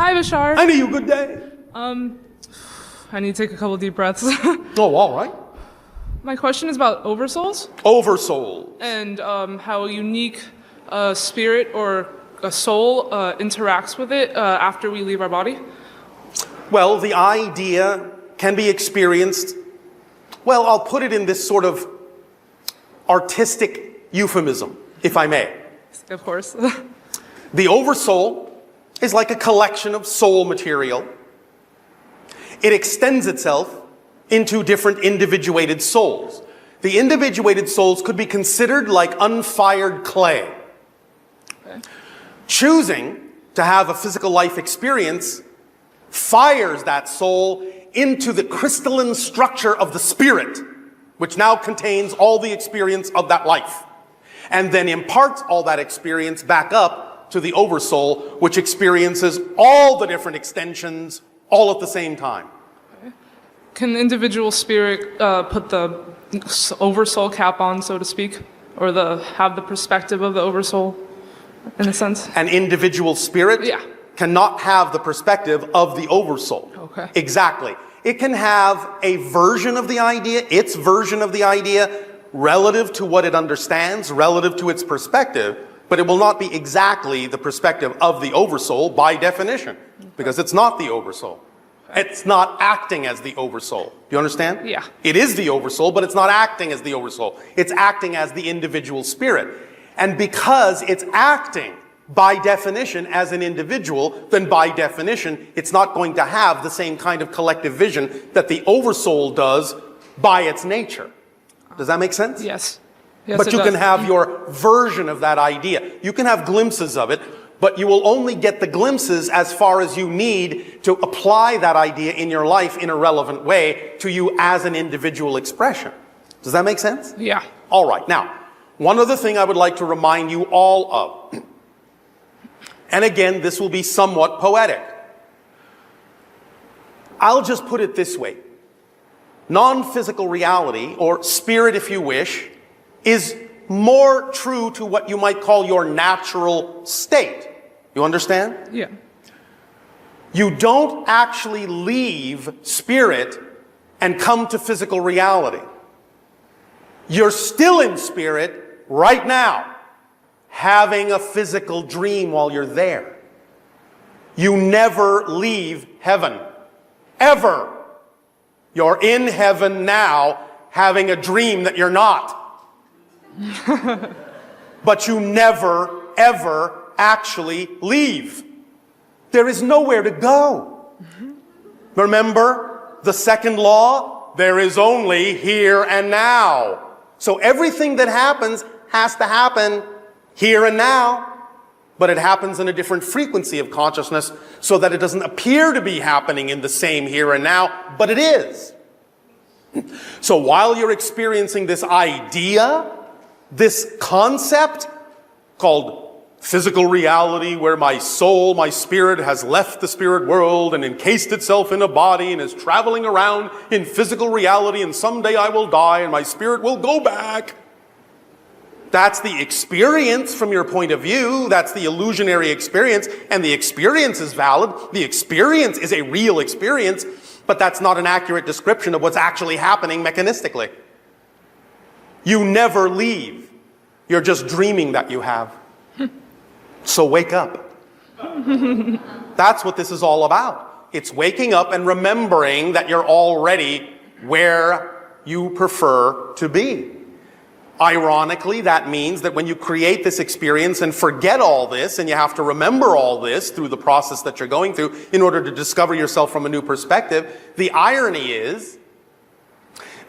Hi, Bashar. Hi, you. Good day. I need to take a couple deep breaths. Oh, all right. My question is about oversouls Oversoul. and how a unique spirit or a soul interacts with it after we leave our body. Well, the idea can be experienced, well, I'll put it in this sort of artistic euphemism, if I may. Of course. The oversoul is like a collection of soul material. It extends itself into different individuated souls. The individuated souls could be considered like unfired clay. Okay. Choosing to have a physical life experience fires that soul into the crystalline structure of the spirit, which now contains all the experience of that life, and then imparts all that experience back up to the oversoul, which experiences all the different extensions all at the same time. Okay. Can the individual spirit put the oversoul cap on, so to speak, or have the perspective of the oversoul, in a sense? An individual spirit cannot have the perspective of the oversoul. Okay. Exactly. It can have a version of the idea, its version of the idea, relative to what it understands, relative to its perspective, but it will not be exactly the perspective of the oversoul by definition, because it's not the oversoul. It's not acting as the oversoul. Do you understand? Yeah. It is the oversoul, but it's not acting as the oversoul. It's acting as the individual spirit. And because it's acting by definition as an individual, then by definition, it's not going to have the same kind of collective vision that the oversoul does by its nature. Does that make sense? Yes. Yes, but you can have your version of that idea. You can have glimpses of it, but you will only get the glimpses as far as you need to apply that idea in your life in a relevant way to you as an individual expression. Does that make sense? Yeah. All right. Now, one other thing I would like to remind you all of, and again, this will be somewhat poetic. I'll just put it this way. Non-physical reality, or spirit if you wish, is more true to what you might call your natural state. You understand? Yeah. You don't actually leave spirit and come to physical reality. You're still in spirit right now, having a physical dream while you're there. You never leave heaven. Ever. You're in heaven now, having a dream that you're not. But you never, ever actually leave. There is nowhere to go. Remember the second law? There is only here and now. So everything that happens has to happen here and now, but it happens in a different frequency of consciousness so that it doesn't appear to be happening in the same here and now, but it is. So while you're experiencing this idea, this concept called physical reality, where my soul, my spirit has left the spirit world and encased itself in a body and is traveling around in physical reality, and someday I will die and my spirit will go back. That's the experience from your point of view. That's the illusionary experience, and the experience is valid. The experience is a real experience, but that's not an accurate description of what's actually happening mechanistically. You never leave. You're just dreaming that you have. So wake up. That's what this is all about. It's waking up and remembering that you're already where you prefer to be. Ironically, that means that when you create this experience and forget all this, and you have to remember all this through the process that you're going through in order to discover yourself from a new perspective, the irony is,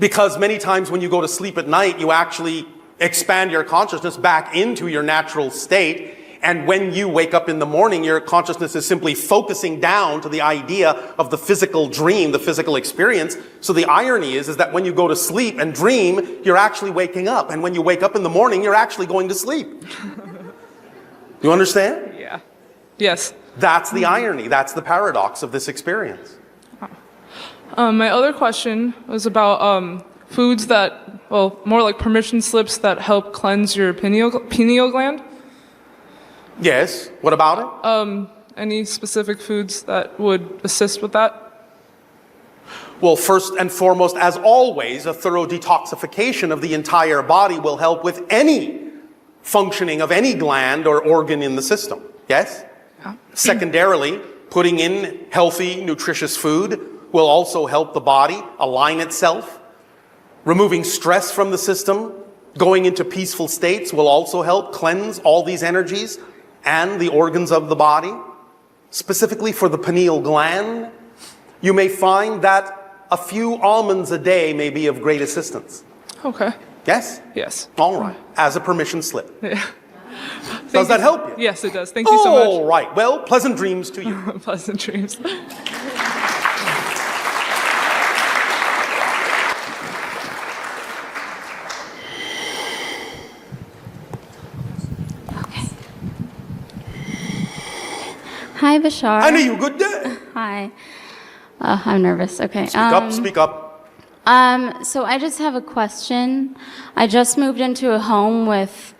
because many times when you go to sleep at night, you actually expand your consciousness back into your natural state. And when you wake up in the morning, your consciousness is simply focusing down to the idea of the physical dream, the physical experience. So the irony is that when you go to sleep and dream, you're actually waking up. And when you wake up in the morning, you're actually going to sleep. You understand? Yeah. Yes. That's the irony. That's the paradox of this experience. My other question was about foods that, well, more like permission slips that help cleanse your pineal gland. Yes. What about it? Any specific foods that would assist with that? Well, first and foremost, as always, a thorough detoxification of the entire body will help with any functioning of any gland or organ in the system. Yes? Yeah. Secondarily, putting in healthy, nutritious food will also help the body align itself. Removing stress from the system, going into peaceful states will also help cleanse all these energies and the organs of the body. Specifically for the pineal gland, you may find that a few almonds a day may be of great assistance. Okay. Yes? Yes. All right. As a permission slip. Yeah. Does that help you? Yes, it does. Thank you so much. All right. Well, pleasant dreams to you. Pleasant dreams. Hi, Bashar. I knew you. Good day. Hi. I'm nervous. Okay. Speak up, speak up. So I just have a question. I just moved into a home with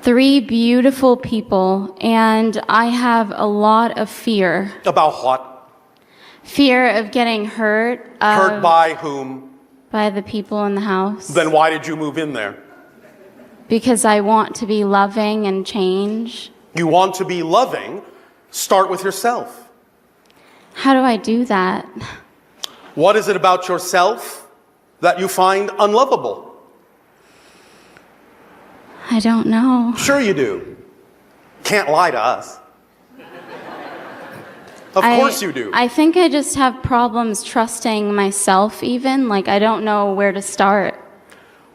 3 beautiful people, and I have a lot of fear. About what? Fear of getting hurt. Hurt by whom? By the people in the house. Then why did you move in there? Because I want to be loving and change. You want to be loving? Start with yourself. How do I do that? What is it about yourself that you find unlovable? I don't know. Sure you do. Can't lie to us. Of course you do. I think I just have problems trusting myself even. Like, I don't know where to start.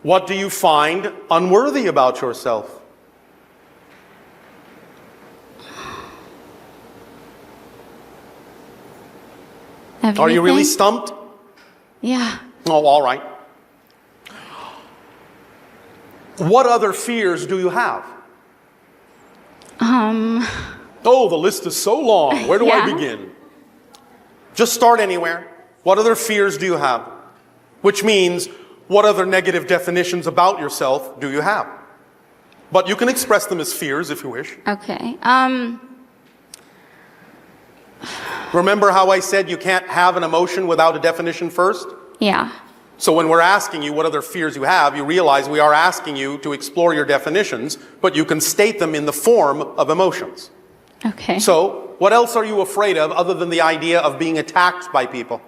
What do you find unworthy about yourself? Everything. Are you really stumped? Yeah. Oh, all right. What other fears do you have? Oh, the list is so long. Where do I begin? Just start anywhere. What other fears do you have? Which means, what other negative definitions about yourself do you have? But you can express them as fears if you wish. Okay. Remember how I said you can't have an emotion without a definition first? Yeah. So when we're asking you what other fears you have, you realize we are asking you to explore your definitions, but you can state them in the form of emotions. Okay. So, what else are you afraid of other than the idea of being attacked by people?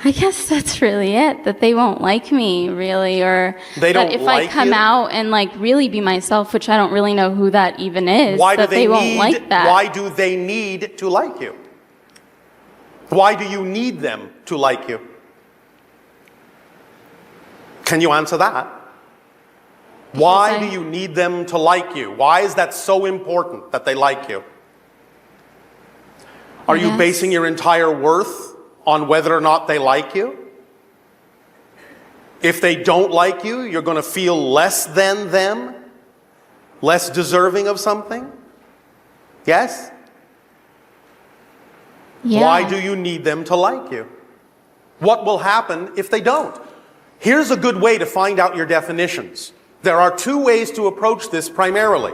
I guess that's really it, that they won't like me, really, or They don't that if like I come you? out and like really be myself, which I don't really know who that even is, Why do that they won't like that. Why do they need to like you? Why do you need them to like you? Can you answer that? Why do you need them to like you? Why is that so important that they like you? Are you basing your entire worth on whether or not they like you? If they don't like you, you're going to feel less than them? Less deserving of something? Yes? Yeah. Why do you need them to like you? What will happen if they don't? Here's a good way to find out your definitions. There are 2 ways to approach this primarily.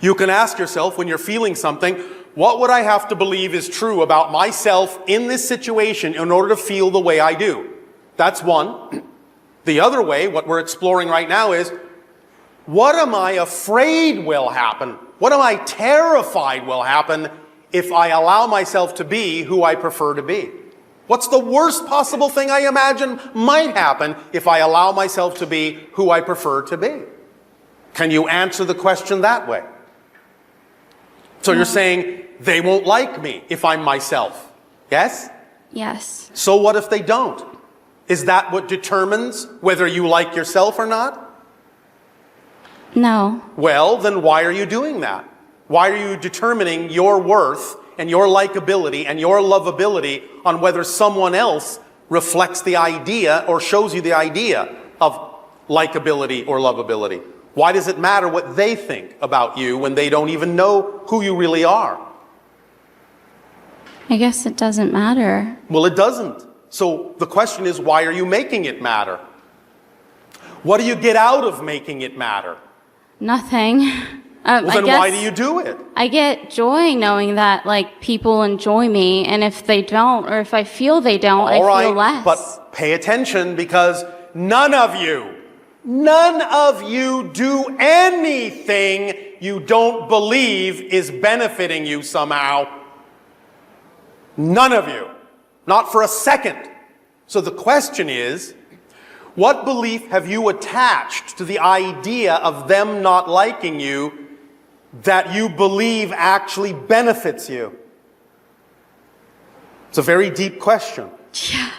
You can ask yourself when you're feeling something, what would I have to believe is true about myself in this situation in order to feel the way I do? That's one. The other way, what we're exploring right now is, what am I afraid will happen? What am I terrified will happen if I allow myself to be who I prefer to be? What's the worst possible thing I imagine might happen if I allow myself to be who I prefer to be? Can you answer the question that way? So you're saying, they won't like me if I'm myself. Yes? Yes. So what if they don't? Is that what determines whether you like yourself or not? No. Well, then why are you doing that? Why are you determining your worth and your likability and your lovability on whether someone else reflects the idea or shows you the idea of likability or lovability? Why does it matter what they think about you when they don't even know who you really are? I guess it doesn't matter. Well, it doesn't. So the question is, why are you making it matter? What do you get out of making it matter? Nothing. Well, then I why guess do you do it? I get joy knowing that, like, people enjoy me, and if they don't, or if I feel they don't, I feel less. But pay attention, because none of you do anything you don't believe is benefiting you somehow. None of you. Not for a second. So the question is, what belief have you attached to the idea of them not liking you that you believe actually benefits you? It's a very deep question. Yeah.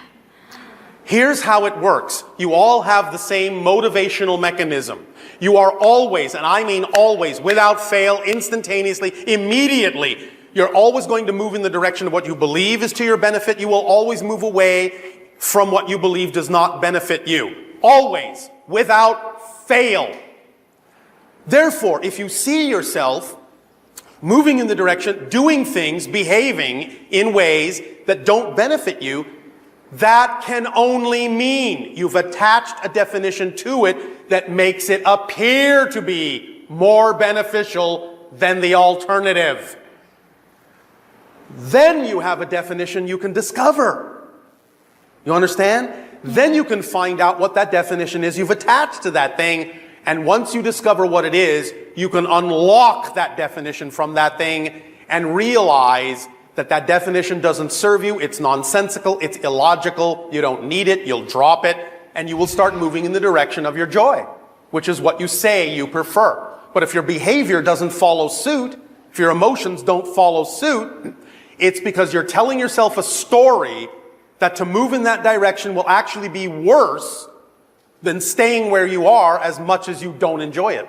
Here's how it works. You all have the same motivational mechanism. You are always, and I mean always, without fail, instantaneously, immediately, you're always going to move in the direction of what you believe is to your benefit. You will always move away from what you believe does not benefit you. Always, without fail. Therefore, if you see yourself moving in the direction, doing things, behaving in ways that don't benefit you, that can only mean you've attached a definition to it that makes it appear to be more beneficial than the alternative. Then you have a definition you can discover. You understand? Then you can find out what that definition is you've attached to that thing. And once you discover what it is, you can unlock that definition from that thing and realize that that definition doesn't serve you, it's nonsensical, it's illogical, you don't need it, you'll drop it, and you will start moving in the direction of your joy, which is what you say you prefer. But if your behavior doesn't follow suit, if your emotions don't follow suit, it's because you're telling yourself a story that to move in that direction will actually be worse than staying where you are as much as you don't enjoy it.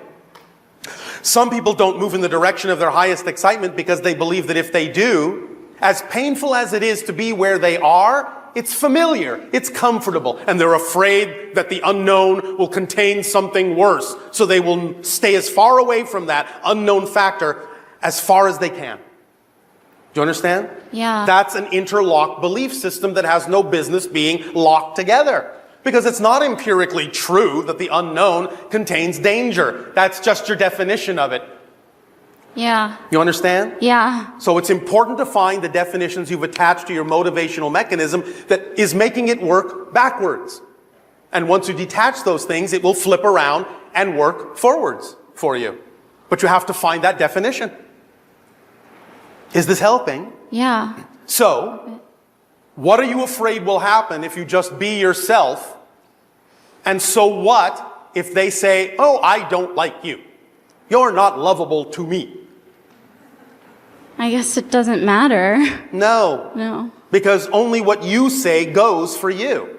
Some people don't move in the direction of their highest excitement because they believe that if they do, as painful as it is to be where they are, it's familiar, it's comfortable, and they're afraid that the unknown will contain something worse. So they will stay as far away from that unknown factor as far as they can. Do you understand? Yeah. That's an interlocked belief system that has no business being locked together. Because it's not empirically true that the unknown contains danger. That's just your definition of it. Yeah. You understand? Yeah. So it's important to find the definitions you've attached to your motivational mechanism that is making it work backwards. And once you detach those things, it will flip around and work forwards for you. But you have to find that definition. Is this helping? Yeah. So, what are you afraid will happen if you just be yourself? And so what if they say, oh, I don't like you. You're not lovable to me. I guess it doesn't matter. No. No. Because only what you say goes for you.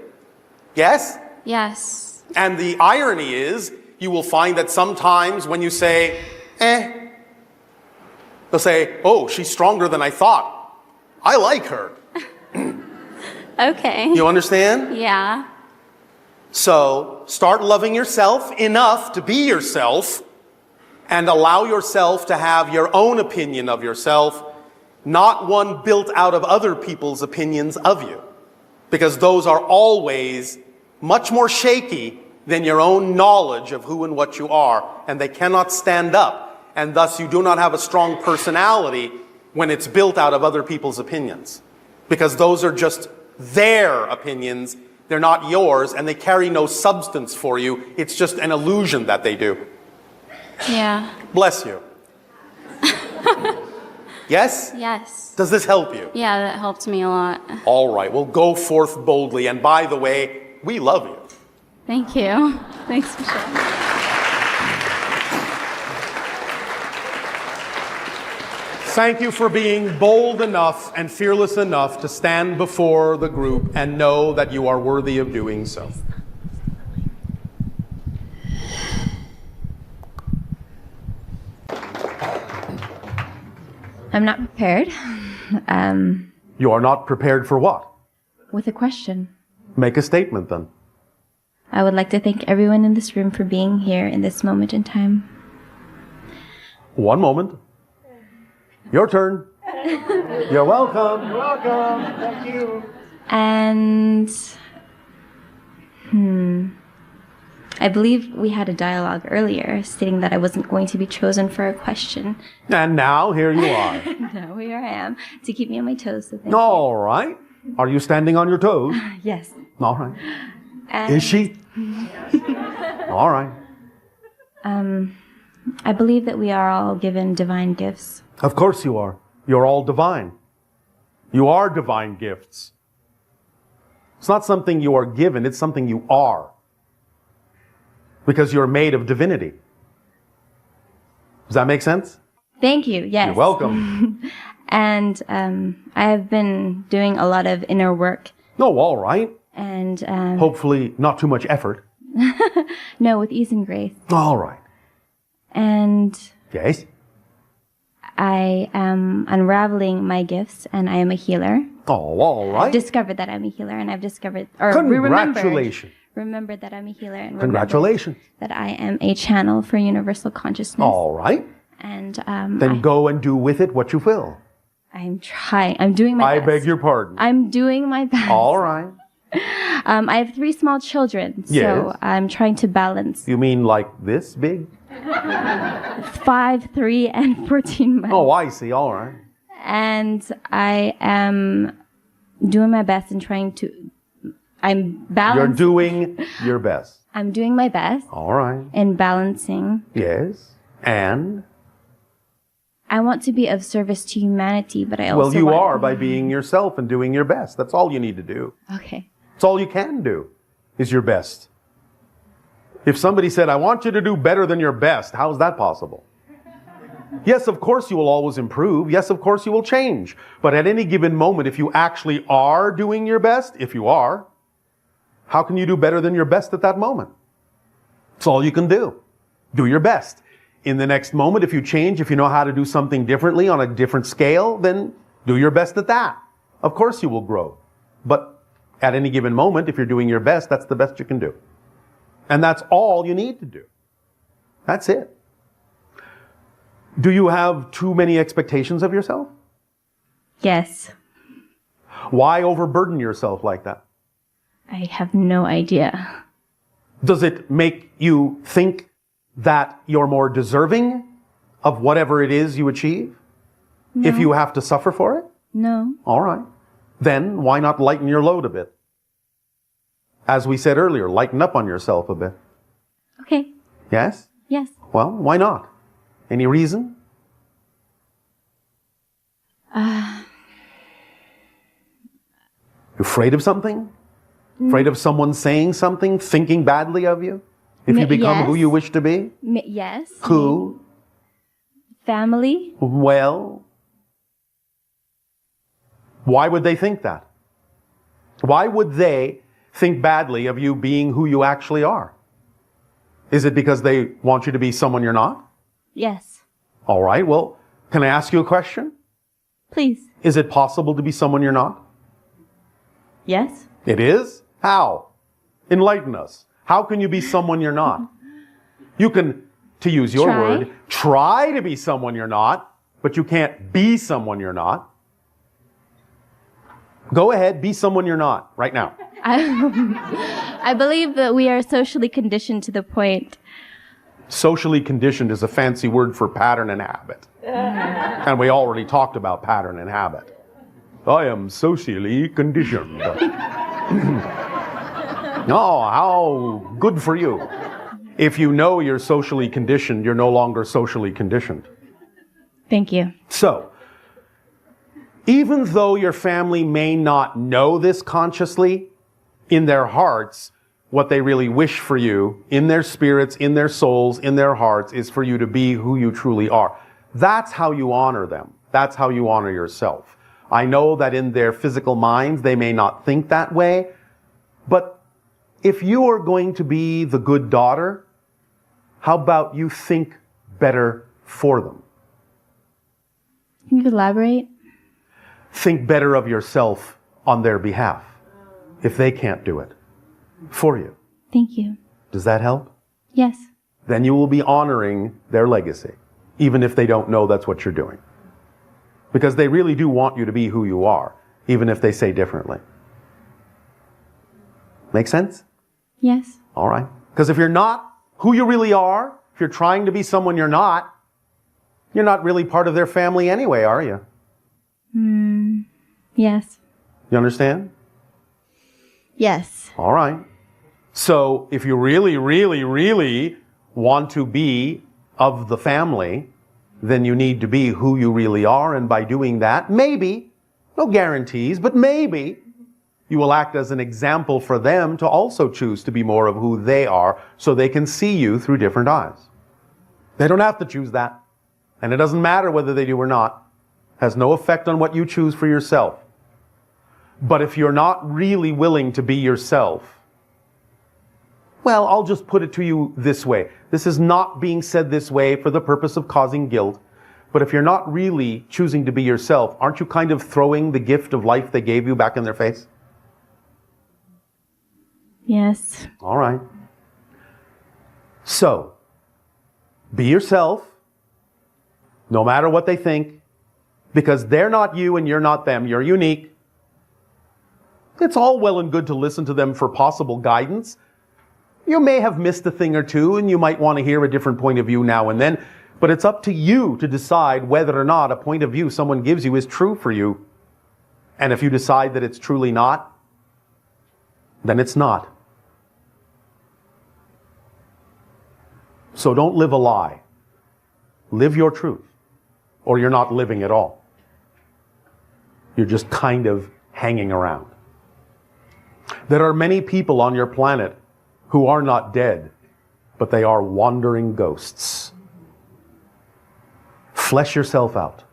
Yes? Yes. And the irony is, you will find that sometimes when you say, they'll say, oh, she's stronger than I thought. I like her. Okay. You understand? Yeah. So, start loving yourself enough to be yourself and allow yourself to have your own opinion of yourself, not one built out of other people's opinions of you. Because those are always much more shaky than your own knowledge of who and what you are, and they cannot stand up. And thus you do not have a strong personality when it's built out of other people's opinions. Because those are just their opinions, they're not yours, and they carry no substance for you. It's just an illusion that they do. Yeah. Bless you. Yes? Yes. Does this help you? Yeah, that helped me a lot. All right, well, go forth boldly. And by the way, we love you. Thank you. Thanks, Michelle. Thank you for being bold enough and fearless enough to stand before the group and know that you are worthy of doing so. I'm not prepared. You are not prepared for what? With a question. Make a statement then. I would like to thank everyone in this room for being here in this moment in time. One moment. Your turn. You're welcome. You're welcome. Thank you. And I believe we had a dialogue earlier stating that I wasn't going to be chosen for a question. And now here you are. No, here I am to keep me on my toes. So thank All right. Are you standing on your toes? you. Yes. All right. And, Is she? All right. I believe that we are all given divine gifts. Of course you are. You're all divine. You are divine gifts. It's not something you are given, it's something you are. Because you're made of divinity. Does that make sense? Thank you. Yes. You're welcome. And I have been doing a lot of inner work. No, all right. And Hopefully not too much effort. no, with ease and grace. All right. And Yes. I am unraveling my gifts, and I am a healer. Oh, all right. I've discovered that I'm a healer, and I've discovered, or Congratulations. remembered that I'm a healer, and Congratulations. that I am a channel for universal consciousness. All right. And Then go and do with it what you will. I'm trying. I'm doing my I best. beg your pardon. I'm doing my best. All right. I have 3 small children, so Yes. I'm trying to balance You mean like this big? 5, 3, and 14 months. Oh, I see. All right. And I am doing my best and trying to. I'm balancing. You're doing your best. I'm doing my best All right. in balancing. Yes. And? I want to be of service to humanity, but I also Well, you want... are by being yourself and doing your best. That's all you need to do. Okay. That's all you can do is your best. If somebody said, I want you to do better than your best, how is that possible? Yes, of course you will always improve. Yes, of course you will change. But at any given moment, if you actually are doing your best, if you are, how can you do better than your best at that moment? It's all you can do. Do your best. In the next moment, if you change, if you know how to do something differently on a different scale, then do your best at that. Of course you will grow. But at any given moment, if you're doing your best, that's the best you can do. And that's all you need to do. That's it. Do you have too many expectations of yourself? Yes. Why overburden yourself like that? I have no idea. Does it make you think that you're more deserving of whatever it is you achieve? No. If you have to suffer for it? No. All right. Then why not lighten your load a bit? As we said earlier, lighten up on yourself a bit. Okay. Yes? Yes. Well, why not? Any reason? You afraid of something? Afraid of someone saying something, thinking badly of you? If you become yes. who you wish to be? Yes. Who? Family. Well, why would they think that? Why would they think badly of you being who you actually are? Is it because they want you to be someone you're not? Yes. All right, well, can I ask you a question? Please. Is it possible to be someone you're not? Yes. It is? How? Enlighten us. How can you be someone you're not? You can, to use your Try. word, try to be someone you're not, but you can't be someone you're not. Go ahead, be someone you're not, right now. I believe that we are socially conditioned to the point. Socially conditioned is a fancy word for pattern and habit. And we already talked about pattern and habit. I am socially conditioned. Oh, how good for you. If you know you're socially conditioned, you're no longer socially conditioned. Thank you. So, even though your family may not know this consciously, in their hearts, what they really wish for you, in their spirits, in their souls, in their hearts, is for you to be who you truly are. That's how you honor them. That's how you honor yourself. I know that in their physical minds, they may not think that way, but if you are going to be the good daughter, how about you think better for them? Can you elaborate? Think better of yourself on their behalf, if they can't do it for you. Thank you. Does that help? Yes. Then you will be honoring their legacy, even if they don't know that's what you're doing. Because they really do want you to be who you are, even if they say differently. Make sense? Yes. All right. Because if you're not who you really are, if you're trying to be someone you're not really part of their family anyway, are you? Yes. You understand? Yes. All right. So if you really, really, really want to be of the family, then you need to be who you really are. And by doing that, maybe, no guarantees, but maybe you will act as an example for them to also choose to be more of who they are so they can see you through different eyes. They don't have to choose that. And it doesn't matter whether they do or not. It has no effect on what you choose for yourself. But if you're not really willing to be yourself, well, I'll just put it to you this way. This is not being said this way for the purpose of causing guilt. But if you're not really choosing to be yourself, aren't you kind of throwing the gift of life they gave you back in their face? Yes. All right. So, be yourself, no matter what they think, because they're not you and you're not them. You're unique. It's all well and good to listen to them for possible guidance. You may have missed a thing or two, and you might want to hear a different point of view now and then, but it's up to you to decide whether or not a point of view someone gives you is true for you. And if you decide that it's truly not, then it's not. So don't live a lie. Live your truth, or you're not living at all. You're just kind of hanging around. There are many people on your planet who are not dead, but they are wandering ghosts. Flesh yourself out.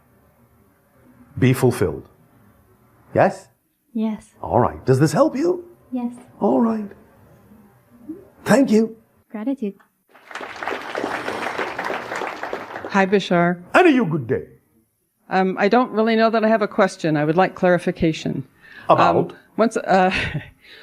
Be fulfilled. Yes? Yes. All right. Does this help you? Yes. All right. Thank you. Gratitude. Hi, Bashar. And you good day. I don't really know that I have a question. I would like clarification. About?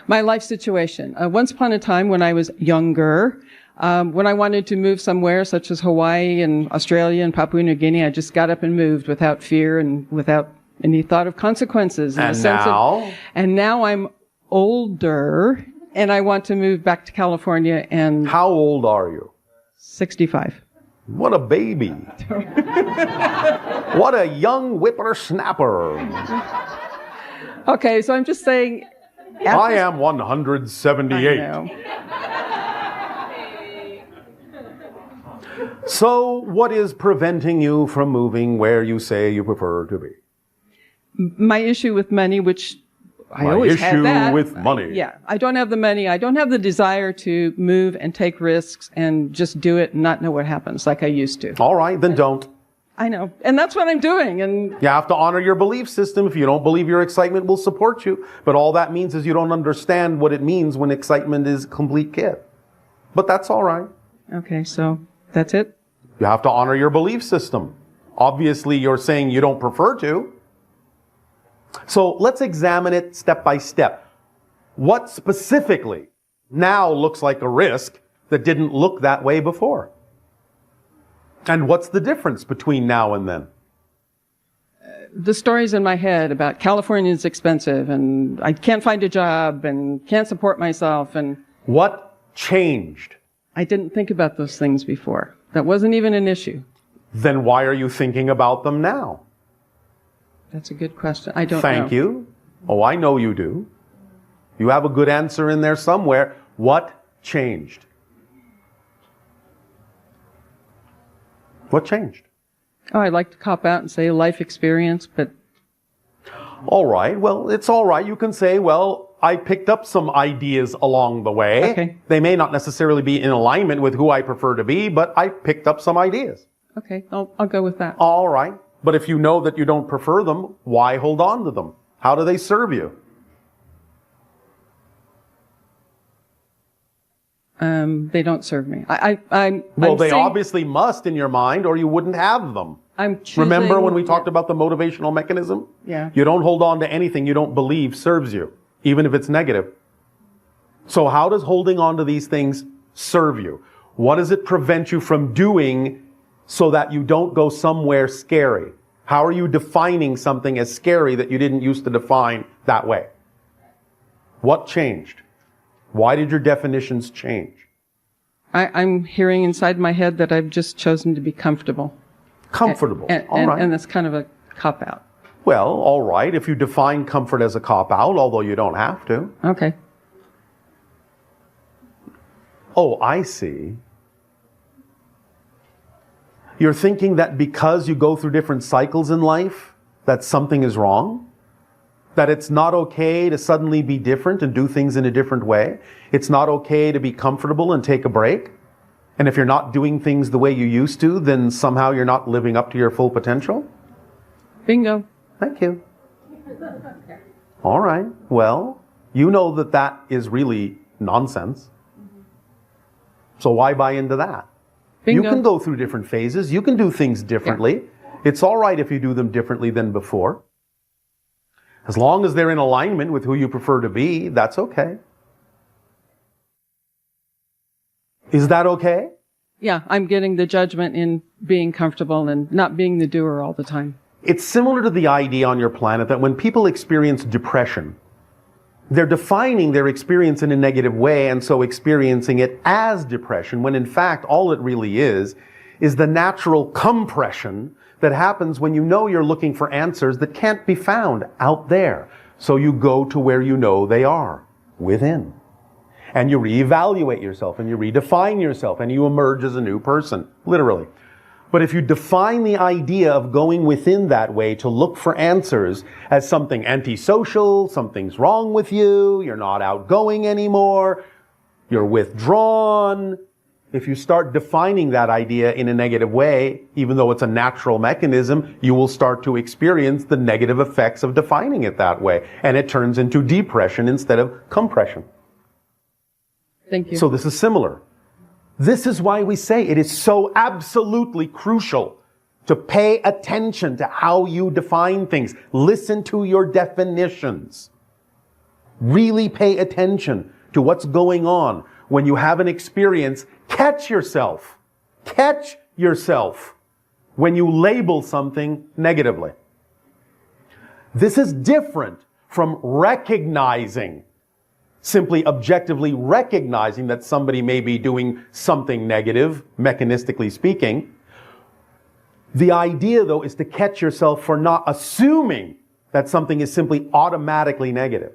My life situation. Once upon a time when I was younger, when I wanted to move somewhere, such as Hawaii and Australia and Papua New Guinea, I just got up and moved without fear and without any thought of consequences. And now? And now I'm older, and I want to move back to California and... How old are you? 65. What a baby. What a young whippersnapper. Okay, so I'm just saying... I am 178. I know. So, what is preventing you from moving where you say you prefer to be? My issue with money, which I My always had issue that. with money. Yeah, I don't have the money. I don't have the desire to move and take risks and just do it and not know what happens like I used to. All right, then don't. I know. And that's what I'm doing. And You have to honor your belief system. If you don't believe your excitement will support you. But all that means is you don't understand what it means when excitement is complete kit. But that's all right. okay, so that's it. You have to honor your belief system. Obviously, you're saying you don't prefer to. So let's examine it step by step. What specifically now looks like a risk that didn't look that way before? And what's the difference between now and then? The stories in my head about California is expensive and I can't find a job and can't support myself, and What changed? I didn't think about those things before. That wasn't even an issue. Then why are you thinking about them now? That's a good question. I don't know. Thank you. Oh, I know you do. You have a good answer in there somewhere. What changed? What changed? Oh, I'd like to cop out and say life experience, but All right. Well, it's all right. You can say, well, I picked up some ideas along the way. Okay. They may not necessarily be in alignment with who I prefer to be, but I picked up some ideas. okay, I'll go with that. All right. But if you know that you don't prefer them, why hold on to them? How do they serve you? They don't serve me. Well, they obviously must in your mind, or you wouldn't have them. I'm choosing, Remember when we talked about the motivational mechanism? Yeah. You don't hold on to anything you don't believe serves you, even if it's negative. So how does holding on to these things serve you? What does it prevent you from doing so that you don't go somewhere scary? How are you defining something as scary that you didn't used to define that way? What changed? Why did your definitions change? I'm hearing inside my head that I've just chosen to be comfortable. Comfortable. All right. And that's kind of a cop-out. Well, all right. If you define comfort as a cop-out, although you don't have to. Okay. Oh, I see. You're thinking that because you go through different cycles in life, that something is wrong? That it's not okay to suddenly be different and do things in a different way? It's not okay to be comfortable and take a break? And if you're not doing things the way you used to, then somehow you're not living up to your full potential? Bingo. Thank you. All right. Well, you know that that is really nonsense. So why buy into that? Bingo. You can go through different phases. You can do things differently. Yeah. It's all right if you do them differently than before. As long as they're in alignment with who you prefer to be, that's okay. Is that okay? Yeah, I'm getting the judgment in being comfortable and not being the doer all the time. It's similar to the idea on your planet that when people experience depression, they're defining their experience in a negative way and so experiencing it as depression, when in fact all it really is the natural compression that happens when you know you're looking for answers that can't be found out there. So you go to where you know they are, within. And you reevaluate yourself and you redefine yourself and you emerge as a new person, literally. But if you define the idea of going within that way to look for answers as something antisocial, something's wrong with you, you're not outgoing anymore, you're withdrawn, if you start defining that idea in a negative way, even though it's a natural mechanism, you will start to experience the negative effects of defining it that way. And it turns into depression instead of compression. Thank you. So this is similar. This is why we say it is so absolutely crucial to pay attention to how you define things. Listen to your definitions. Really pay attention to what's going on. When you have an experience, catch yourself. Catch yourself when you label something negatively. This is different from recognizing, simply objectively recognizing that somebody may be doing something negative, mechanistically speaking. The idea, though, is to catch yourself for not assuming that something is simply automatically negative.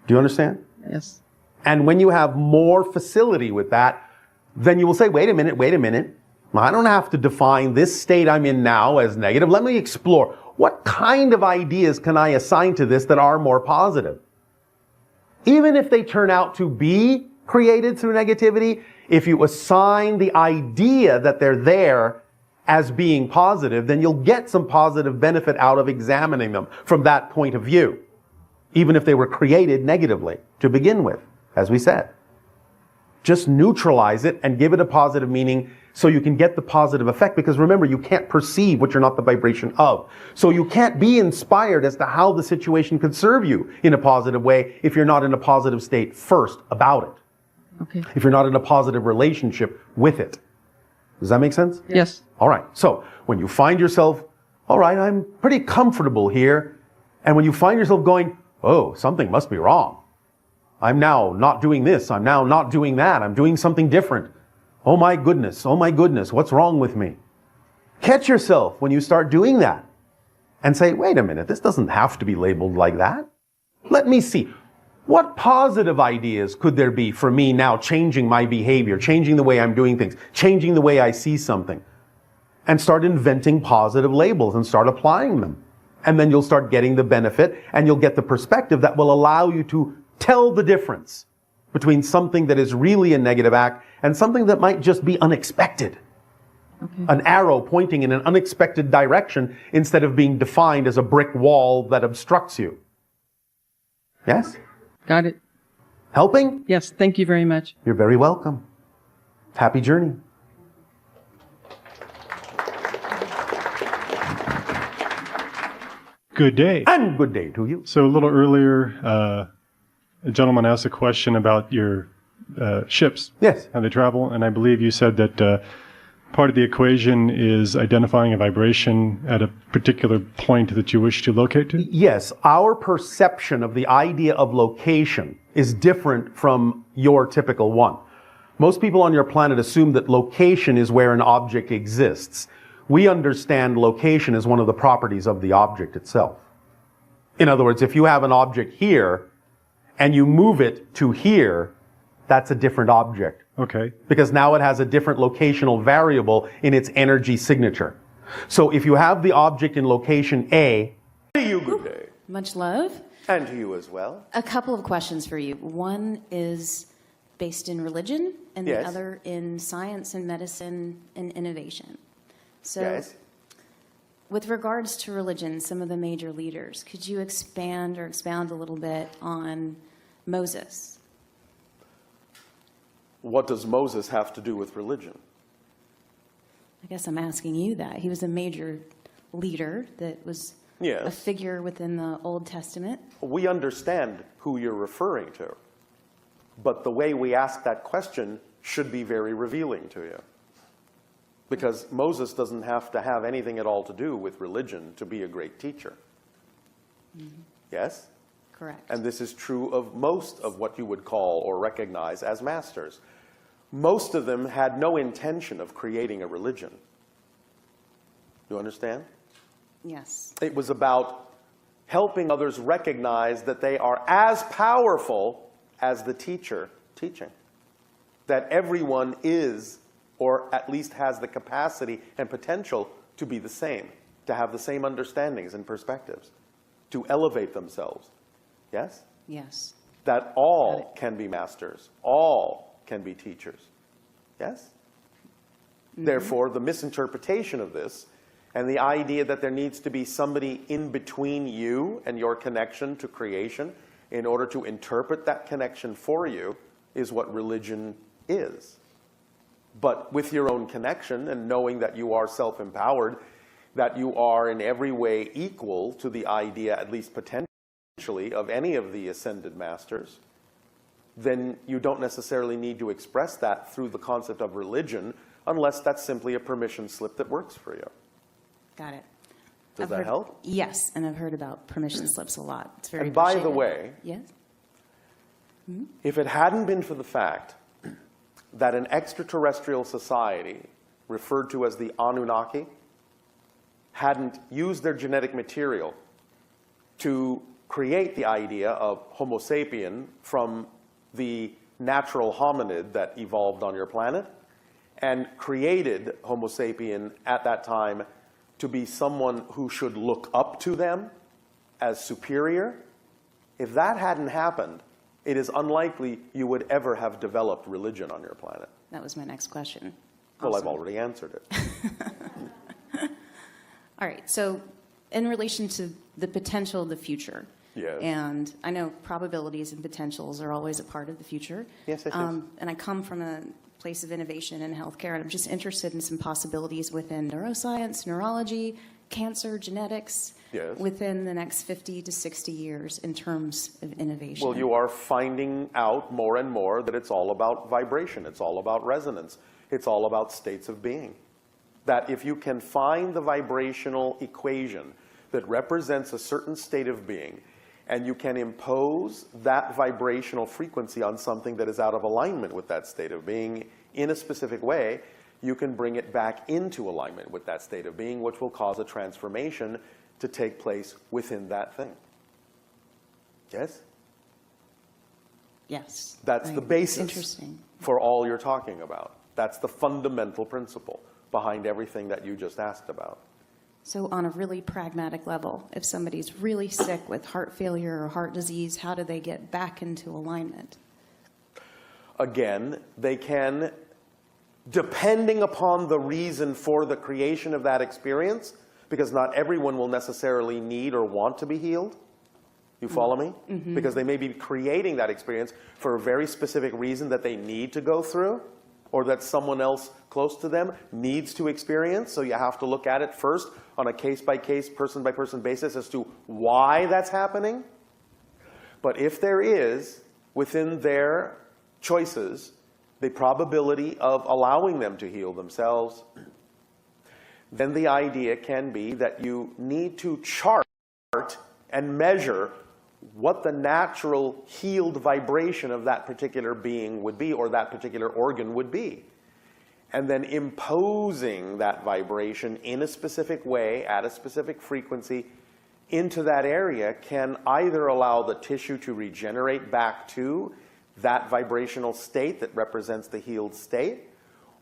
Do you understand? Yes. And when you have more facility with that, then you will say, wait a minute. I don't have to define this state I'm in now as negative. Let me explore. What kind of ideas can I assign to this that are more positive? Even if they turn out to be created through negativity, if you assign the idea that they're there as being positive, then you'll get some positive benefit out of examining them from that point of view, even if they were created negatively to begin with, as we said. Just neutralize it and give it a positive meaning so you can get the positive effect, because remember, you can't perceive what you're not the vibration of. So you can't be inspired as to how the situation could serve you in a positive way if you're not in a positive state first about it. Okay. If you're not in a positive relationship with it. Does that make sense? Yes. All right. So when you find yourself, all right, I'm pretty comfortable here. And when you find yourself going, oh, something must be wrong. I'm now not doing this. I'm now not doing that. I'm doing something different. Oh my goodness, what's wrong with me? Catch yourself when you start doing that and say, wait a minute, this doesn't have to be labeled like that. Let me see. What positive ideas could there be for me now changing my behavior, changing the way I'm doing things, changing the way I see something? And start inventing positive labels and start applying them. And then you'll start getting the benefit and you'll get the perspective that will allow you to tell the difference between something that is really a negative act and something that might just be unexpected. Okay. An arrow pointing in an unexpected direction instead of being defined as a brick wall that obstructs you. Yes? Got it. Helping? Yes, thank you very much. You're very welcome. Happy journey. Good day. And good day to you. So a little earlier, a gentleman asked a question about your ships. Yes. How they travel. And I believe you said that part of the equation is identifying a vibration at a particular point that you wish to locate to? Yes. Our perception of the idea of location is different from your typical one. Most people on your planet assume that location is where an object exists. We understand location as one of the properties of the object itself. In other words, if you have an object here and you move it to here, that's a different object. Okay. Because now it has a different locational variable in its energy signature. So if you have the object in location A, To you, good day. Much love. And to you as well. A couple of questions for you. One is based in religion, and Yes. the other in science and medicine and innovation. So, Yes. with regards to religion, some of the major leaders, could you expand or expound a little bit on Moses? What does Moses have to do with religion? I guess I'm asking you that. He was a major leader that was Yes. a figure within the Old Testament. We understand who you're referring to, but the way we ask that question should be very revealing to you. Because Moses doesn't have to have anything at all to do with religion to be a great teacher. Yes? Correct. And this is true of most of what you would call or recognize as masters. Most of them had no intention of creating a religion. You understand? Yes. It was about helping others recognize that they are as powerful as the teacher teaching. That everyone is, or at least has the capacity and potential to be the same, to have the same understandings and perspectives, to elevate themselves. Yes? Yes. That all can be masters, all can be teachers. Yes? Therefore, the misinterpretation of this and the idea that there needs to be somebody in between you and your connection to creation in order to interpret that connection for you is what religion is. But with your own connection and knowing that you are self-empowered, that you are in every way equal to the idea, at least potentially, of any of the ascended masters, then you don't necessarily need to express that through the concept of religion unless that's simply a permission slip that works for you. Got it. Does I've that heard- help? Yes, and I've heard about permission slips a lot. It's very And by the appreciated. way, Yes? if it hadn't been for the fact that an extraterrestrial society, referred to as the Anunnaki, hadn't used their genetic material to create the idea of Homo sapien from the natural hominid that evolved on your planet, and created Homo sapien at that time to be someone who should look up to them as superior, if that hadn't happened, it is unlikely you would ever have developed religion on your planet. That was my next question. Well, I've Awesome. already answered it. All right, so in relation to the potential of the future, Yes. and I know probabilities and potentials are always a part of the future. Yes, it is. And I come from a place of innovation in healthcare, and I'm just interested in some possibilities within neuroscience, neurology, cancer, genetics, Yes. within the next 50 to 60 years in terms of innovation. Well, you are finding out more and more that it's all about vibration. It's all about resonance. It's all about states of being. That if you can find the vibrational equation that represents a certain state of being, and you can impose that vibrational frequency on something that is out of alignment with that state of being in a specific way, you can bring it back into alignment with that state of being, which will cause a transformation to take place within that thing. Yes? Yes. That's the basis Interesting. for all you're talking about. That's the fundamental principle behind everything that you just asked about. So on a really pragmatic level, if somebody's really sick with heart failure or heart disease, how do they get back into alignment? Again, they can, depending upon the reason for the creation of that experience, because not everyone will necessarily need or want to be healed. You follow me? Mm-hmm. Because they may be creating that experience for a very specific reason that they need to go through, or that someone else close to them needs to experience. So you have to look at it first on a case-by-case, person-by-person basis as to why that's happening. But if there is, within their choices, the probability of allowing them to heal themselves, then the idea can be that you need to chart and measure what the natural healed vibration of that particular being would be, or that particular organ would be. And then imposing that vibration in a specific way, at a specific frequency, into that area can either allow the tissue to regenerate back to that vibrational state that represents the healed state,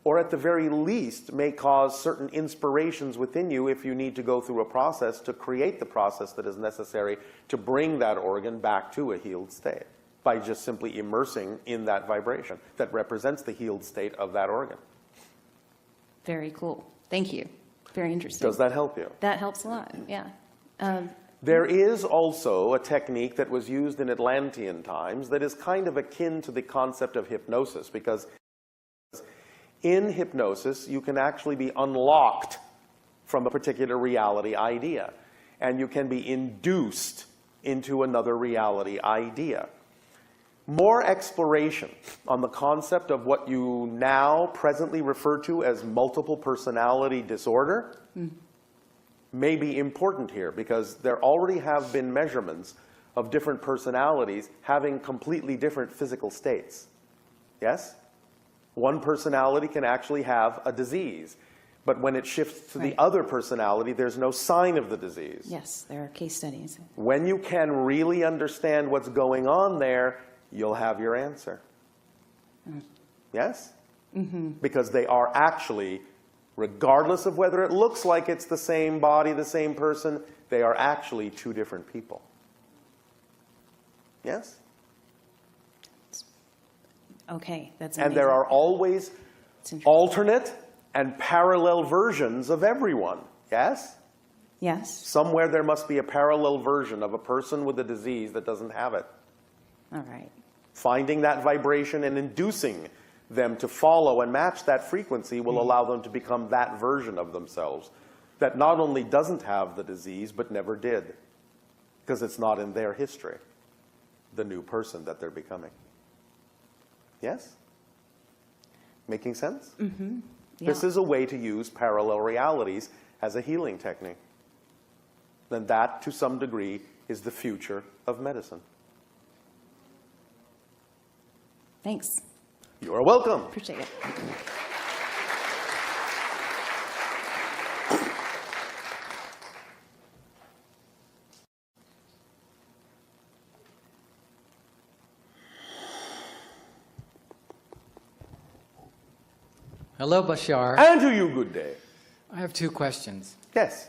or at the very least may cause certain inspirations within you if you need to go through a process to create the process that is necessary to bring that organ back to a healed state by just simply immersing in that vibration that represents the healed state of that organ. Very cool. Thank you. Very interesting. Does that help you? That helps a lot, yeah. There is also a technique that was used in Atlantean times that is kind of akin to the concept of hypnosis, because in hypnosis you can actually be unlocked from a particular reality idea, and you can be induced into another reality idea. More exploration on the concept of what you now presently refer to as multiple personality disorder may be important here, because there already have been measurements of different personalities having completely different physical states. Yes? One personality can actually have a disease, but when it shifts to the other personality, there's no sign of the disease. Yes, there are case studies. When you can really understand what's going on there, you'll have your answer. Yes? Because they are actually, regardless of whether it looks like it's the same body, the same person, they are actually two different people. Yes? Okay, that's amazing. And there are always alternate and parallel versions of everyone. Yes? Yes. Somewhere there must be a parallel version of a person with a disease that doesn't have it. All right. Finding that vibration and inducing them to follow and match that frequency will allow them to become that version of themselves that not only doesn't have the disease, but never did, because it's not in their history, the new person that they're becoming. Yes? Making sense? Yeah. This is a way to use parallel realities as a healing technique. Then that, to some degree, is the future of medicine. Thanks. You are welcome. Appreciate it. Hello, Bashar. And to you, good day. I have two questions. Yes.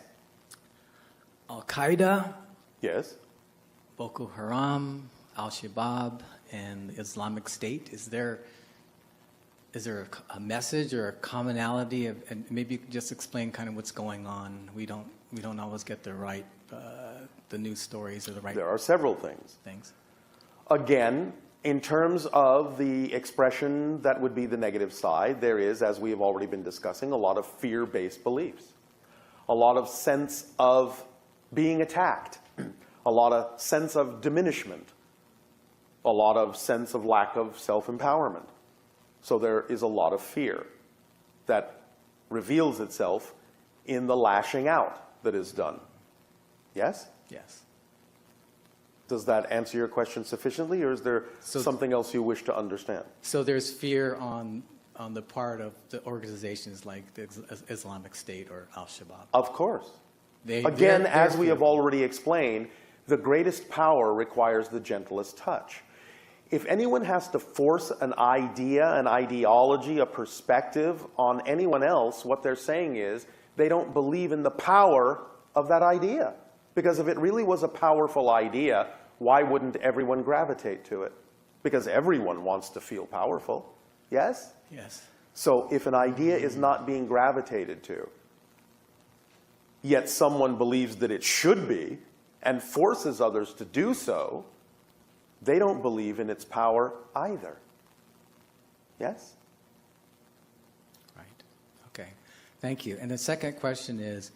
Al-Qaeda, Yes. Boko Haram, Al-Shabaab, and the Islamic State. Is there a message or a commonality and maybe you could just explain kind of what's going on? We don't always get the news stories or the right. There are several things. things. Again, in terms of the expression that would be the negative side, there is, as we have already been discussing, a lot of fear-based beliefs, a lot of sense of being attacked, a lot of sense of diminishment, a lot of sense of lack of self-empowerment. So there is a lot of fear that reveals itself in the lashing out that is done. Yes? Yes. Does that answer your question sufficiently, or is there something else you wish to understand? So there's fear on the part of the organizations like the Islamic State or Al-Shabaab. Of course. Again, as we have already explained, the greatest power requires the gentlest touch. If anyone has to force an idea, an ideology, a perspective on anyone else, what they're saying is they don't believe in the power of that idea. Because if it really was a powerful idea, why wouldn't everyone gravitate to it? Because everyone wants to feel powerful. Yes? Yes. So if an idea is not being gravitated to, yet someone believes that it should be and forces others to do so, they don't believe in its power either. Yes? Right. Okay. Thank you. And the second question is,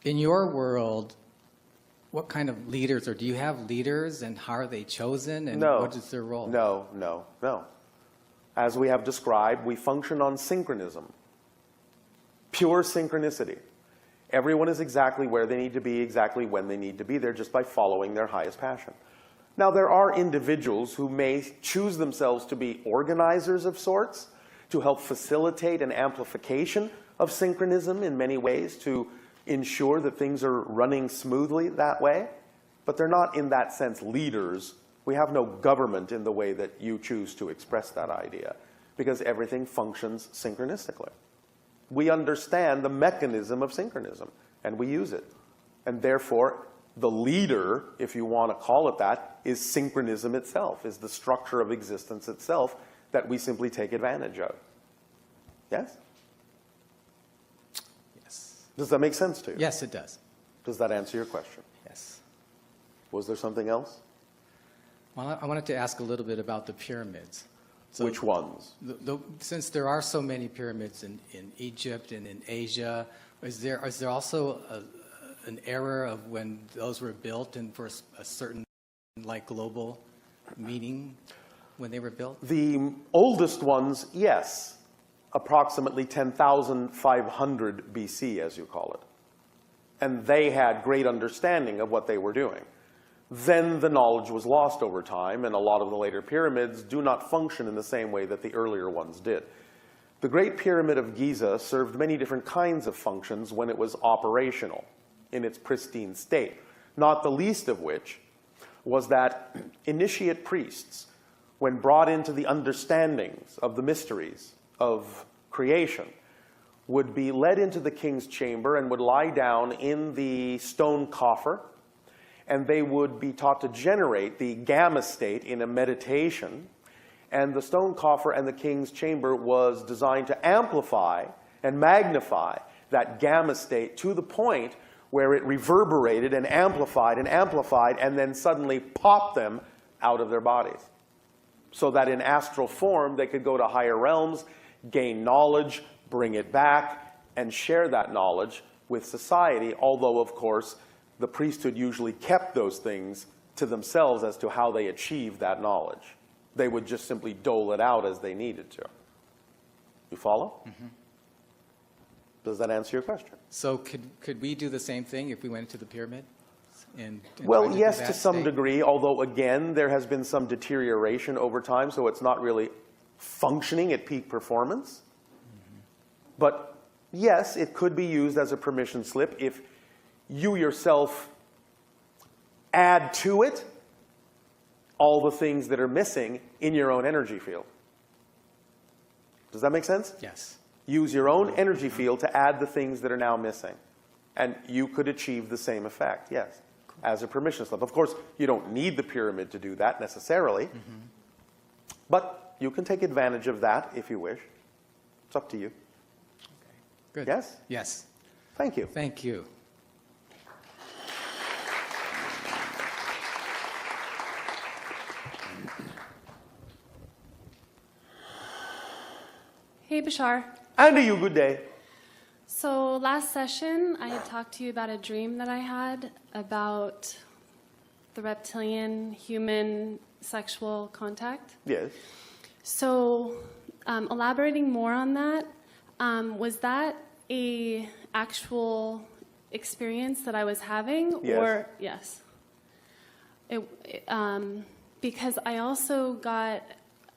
in your world, what kind of leaders, or do you have leaders, and how are they chosen, and what is their role? No. As we have described, we function on synchronism, pure synchronicity. Everyone is exactly where they need to be, exactly when they need to be there, just by following their highest passion. Now, there are individuals who may choose themselves to be organizers of sorts, to help facilitate an amplification of synchronism in many ways, to ensure that things are running smoothly that way. But they're not, in that sense, leaders. We have no government in the way that you choose to express that idea, because everything functions synchronistically. We understand the mechanism of synchronism, and we use it. And therefore, the leader, if you want to call it that, is synchronism itself, is the structure of existence itself that we simply take advantage of. Yes? Yes. Does that make sense to you? Yes, it does. Does that answer your question? Yes. Was there something else? Well, I wanted to ask a little bit about the pyramids. So Which ones? Since there are so many pyramids in Egypt and in Asia, is there also an era of when those were built and for a certain like global meaning when they were built? The oldest ones, yes. Approximately 10,500 BC, as you call it. And they had great understanding of what they were doing. Then the knowledge was lost over time, and a lot of the later pyramids do not function in the same way that the earlier ones did. The Great Pyramid of Giza served many different kinds of functions when it was operational, in its pristine state, not the least of which was that initiate priests, when brought into the understandings of the mysteries of creation, would be led into the king's chamber and would lie down in the stone coffer, and they would be taught to generate the gamma state in a meditation. And the stone coffer and the king's chamber was designed to amplify and magnify that gamma state to the point where it reverberated and amplified, and then suddenly popped them out of their bodies. So that in astral form, they could go to higher realms, gain knowledge, bring it back, and share that knowledge with society, although, of course, the priesthood usually kept those things to themselves as to how they achieved that knowledge. They would just simply dole it out as they needed to. You follow? Mm-hmm. Does that answer your question? So could we do the same thing if we went into the pyramid? Well, yes, to some degree, although, again, there has been some deterioration over time, so it's not really functioning at peak performance. Mm-hmm. But, yes, it could be used as a permission slip if you yourself add to it all the things that are missing in your own energy field. Does that make sense? Yes. Use your own energy field to add the things that are now missing. And you could achieve the same effect, yes, as a permission slip. Of course, you don't need the pyramid to do that necessarily. Mm-hmm. But you can take advantage of that if you wish. It's up to you. Okay. Good. Yes? Yes. Thank you. Thank you. Hey, Bashar. And to you, good day. So last session, I had talked to you about a dream that I had about the reptilian human sexual contact. Yes. So elaborating more on that, was that a actual experience that I was having? Yes. Or yes. Because I also got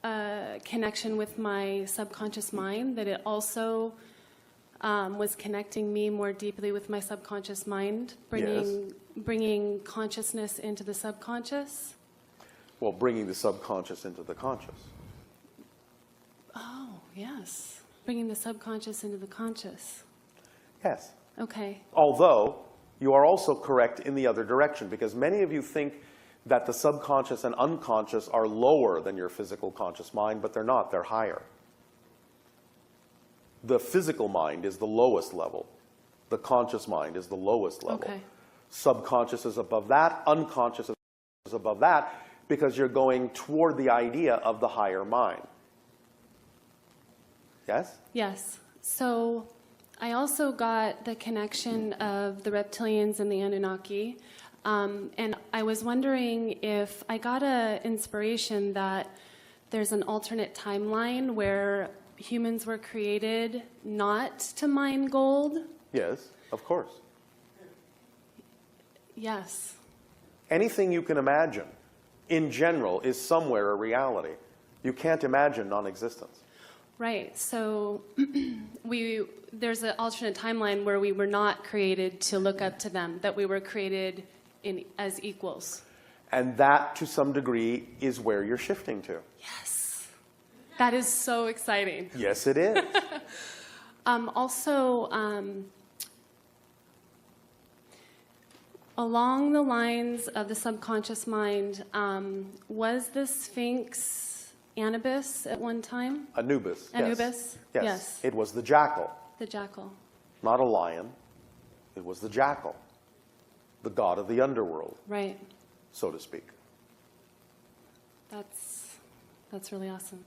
a connection with my subconscious mind, that it also was connecting me more deeply with my subconscious mind, bringing consciousness into the subconscious. Well, bringing the subconscious into the conscious. Oh, yes. Bringing the subconscious into the conscious. Yes. Okay. Although, you are also correct in the other direction, because many of you think that the subconscious and unconscious are lower than your physical conscious mind, but they're not. They're higher. The physical mind is the lowest level. The conscious mind is the lowest level. Okay. Subconscious is above that. Unconscious is above that, because you're going toward the idea of the higher mind. Yes? Yes. So I also got the connection of the reptilians and the Anunnaki. And I was wondering if I got an inspiration that there's an alternate timeline where humans were created not to mine gold. Yes, of course. Yes. Anything you can imagine in general, is somewhere a reality. You can't imagine non-existence. Right. So there's an alternate timeline where we were not created to look up to them, that we were created as equals. And that, to some degree, is where you're shifting to. Yes. That is so exciting. Yes, it is. Also, along the lines of the subconscious mind, was the Sphinx Anubis at one time? Anubis. Anubis? Yes. Yes. It was the jackal. The jackal. Not a lion. It was the jackal. The god of the underworld, Right. so to speak. That's really awesome.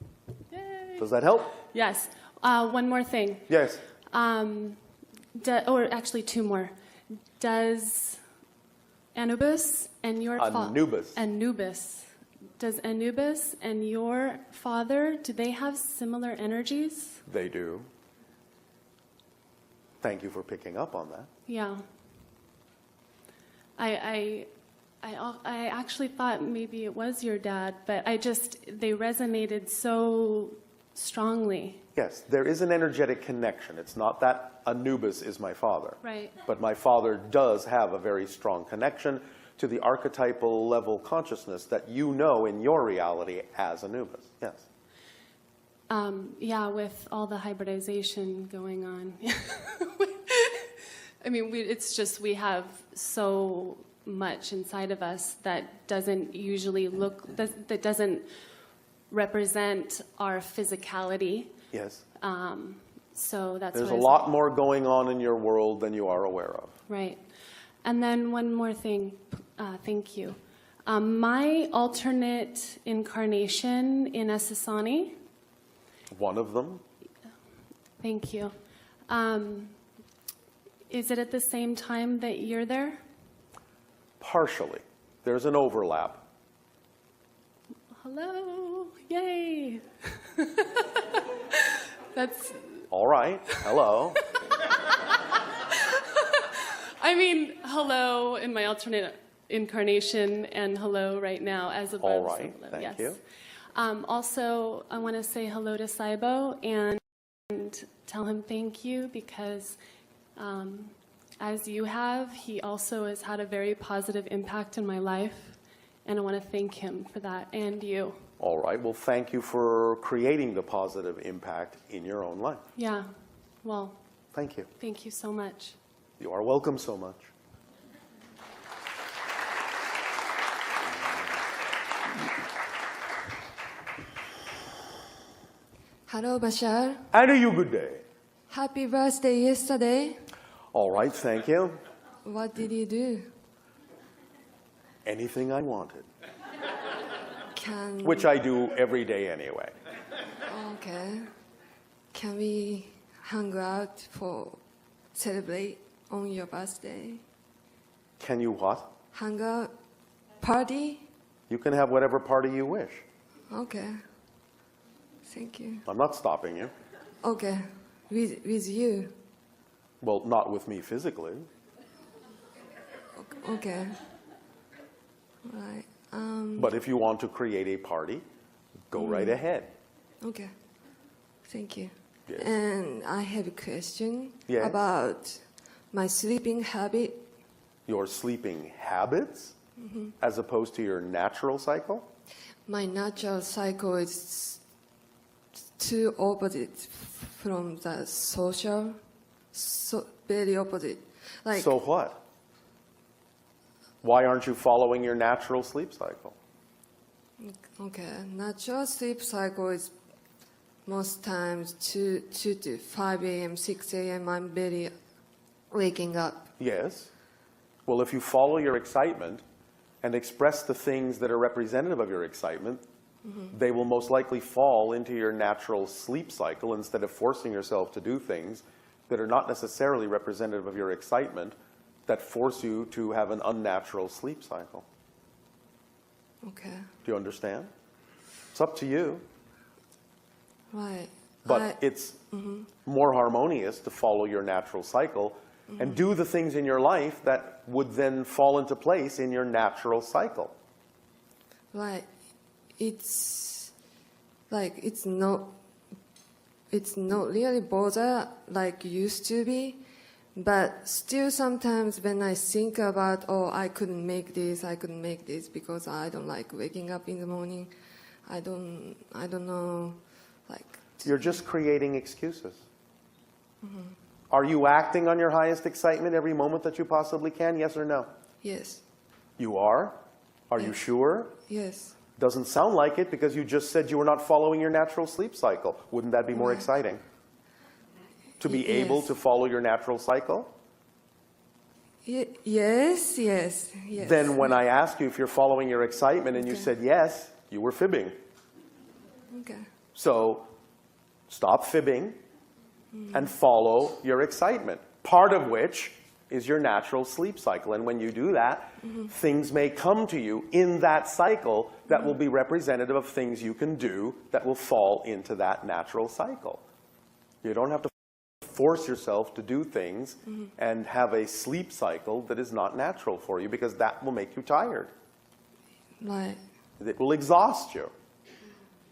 Yay. Does that help? Yes. One more thing. Yes. Or actually two more. Does Anubis and your Anubis. Does Anubis and your father, do they have similar energies? They do. Thank you for picking up on that. Yeah. I actually thought maybe it was your dad, but they resonated so strongly. Yes, there is an energetic connection. It's not that Anubis is my father. Right. But my father does have a very strong connection to the archetypal level consciousness that you know in your reality as Anubis. Yes. Yeah, with all the hybridization going on. I mean, it's just we have so much inside of us that doesn't usually that doesn't represent our physicality. Yes. So that's There's a lot more going on in your world than you are aware of. Right. And then one more thing. Thank you. My alternate incarnation in Essassani. One of them. Thank you. Is it at the same time that you're there? Partially. There's an overlap. Hello. Yay. That's... All right. Hello. I mean, hello in my alternate incarnation and hello right now as above. All right. So Thank yes. you. Also, I want to say hello to Saibo and tell him thank you because as you have, he also has had a very positive impact in my life. And I want to thank him for that and you. All right. Well, thank you for creating the positive impact in your own life. Yeah. Well. Thank you. Thank you so much. You are welcome so much. Hello, Bashar. And a you good day. Happy birthday yesterday. All right, thank you. What did you do? Anything I wanted. Can... Which I do every day anyway. Okay. Can we hang out for celebrate on your birthday? Can you what? Hang out? Party? You can have whatever party you wish. Okay. Thank you. I'm not stopping you. Okay. With you? Well, not with me physically. Okay. Right. But if you want to create a party, go right ahead. Okay. Thank you. Yes. And I have a question Yes. about my sleeping habit. Your sleeping habits, as opposed to your natural cycle? My natural cycle is too opposite from the social. So very opposite. Like, so what? Why aren't you following your natural sleep cycle? okay, natural sleep cycle is most times 2 to 5 a.m., 6 a.m. I'm very waking up. Yes. Well, if you follow your excitement and express the things that are representative of your excitement, they will most likely fall into your natural sleep cycle instead of forcing yourself to do things that are not necessarily representative of your excitement that force you to have an unnatural sleep cycle. Okay. Do you understand? It's up to you. Right. But it's more harmonious to follow your natural cycle and do the things in your life that would then fall into place in your natural cycle. like it's not really bother like used to be, but still sometimes when I think about, oh, I couldn't make this because I don't like waking up in the morning. I don't know, like. You're just creating excuses. Are you acting on your highest excitement every moment that you possibly can? Yes or no? Yes. You are? Are you sure? Yes. Doesn't sound like it because you just said you were not following your natural sleep cycle. Wouldn't that be more exciting? To be able to follow your natural cycle? Yes. Then when I asked you if you're following your excitement and you said yes, you were fibbing. Okay. So stop fibbing and follow your excitement, part of which is your natural sleep cycle. And when you do that, things may come to you in that cycle that will be representative of things you can do that will fall into that natural cycle. You don't have to force yourself to do things and have a sleep cycle that is not natural for you, because that will make you tired. Right. It will exhaust you.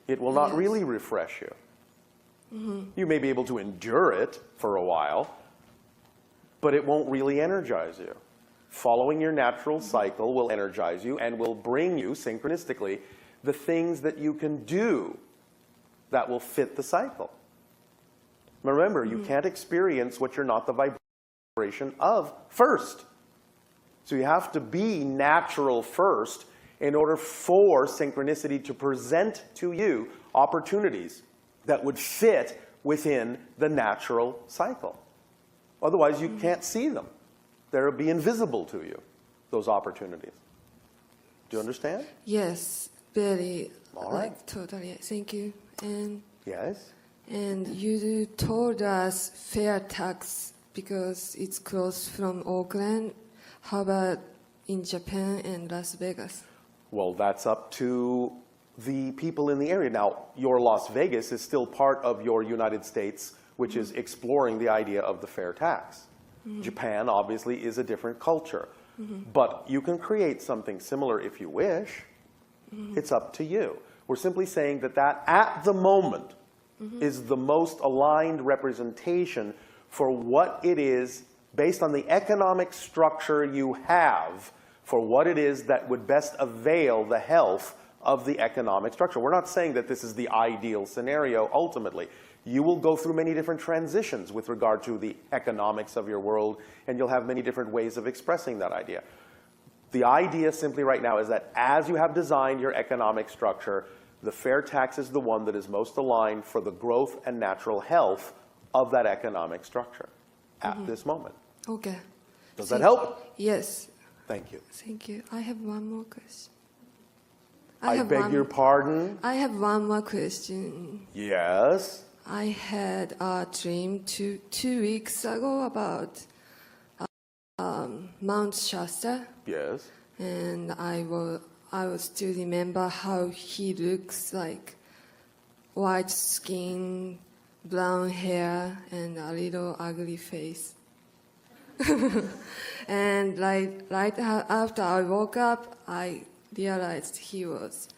It will not really refresh you. You may be able to endure it for a while, but it won't really energize you. Following your natural cycle will energize you and will bring you, synchronistically, the things that you can do that will fit the cycle. Remember, you can't experience what you're not the vibration of first. So you have to be natural first in order for synchronicity to present to you opportunities that would fit within the natural cycle. Otherwise, you can't see them. They'll be invisible to you, those opportunities. Do you understand? Yes, very. All right. Like, totally. Thank you. And yes. And you told us fair tax because it's close from Oakland. How about in Japan and Las Vegas? Well, that's up to the people in the area. Now, your Las Vegas is still part of your United States, which is exploring the idea of the fair tax. Japan, obviously, is a different culture. But you can create something similar if you wish. It's up to you. We're simply saying that at the moment, is the most aligned representation for what it is, based on the economic structure you have, for what it is that would best avail the health of the economic structure. We're not saying that this is the ideal scenario ultimately. You will go through many different transitions with regard to the economics of your world, and you'll have many different ways of expressing that idea. The idea simply right now is that as you have designed your economic structure, the fair tax is the one that is most aligned for the growth and natural health of that economic structure at this moment. Okay. Does that help? Yes. Thank you. Thank you. I have one more question. I beg your pardon? I have one more question. Yes. I had a dream 2 weeks ago about Mount Shasta. Yes. And I will still remember how he looks like. White skin, brown hair, and a little ugly face. And right after I woke up, I realized he was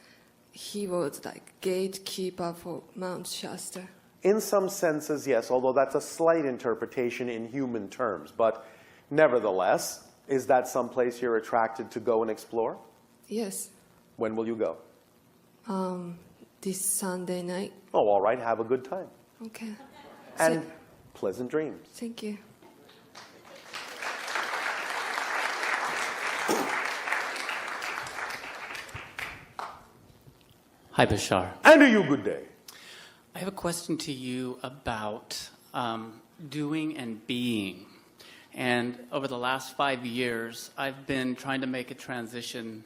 like gatekeeper for Mount Shasta. In some senses, yes, although that's a slight interpretation in human terms. But nevertheless, is that someplace you're attracted to go and explore? Yes. When will you go? This Sunday night. Oh, all right. Have a good time. Okay. And pleasant dreams. Thank you. Hi, Bashar. And to you, good day. I have a question to you about doing and being. And over the last 5 years, I've been trying to make a transition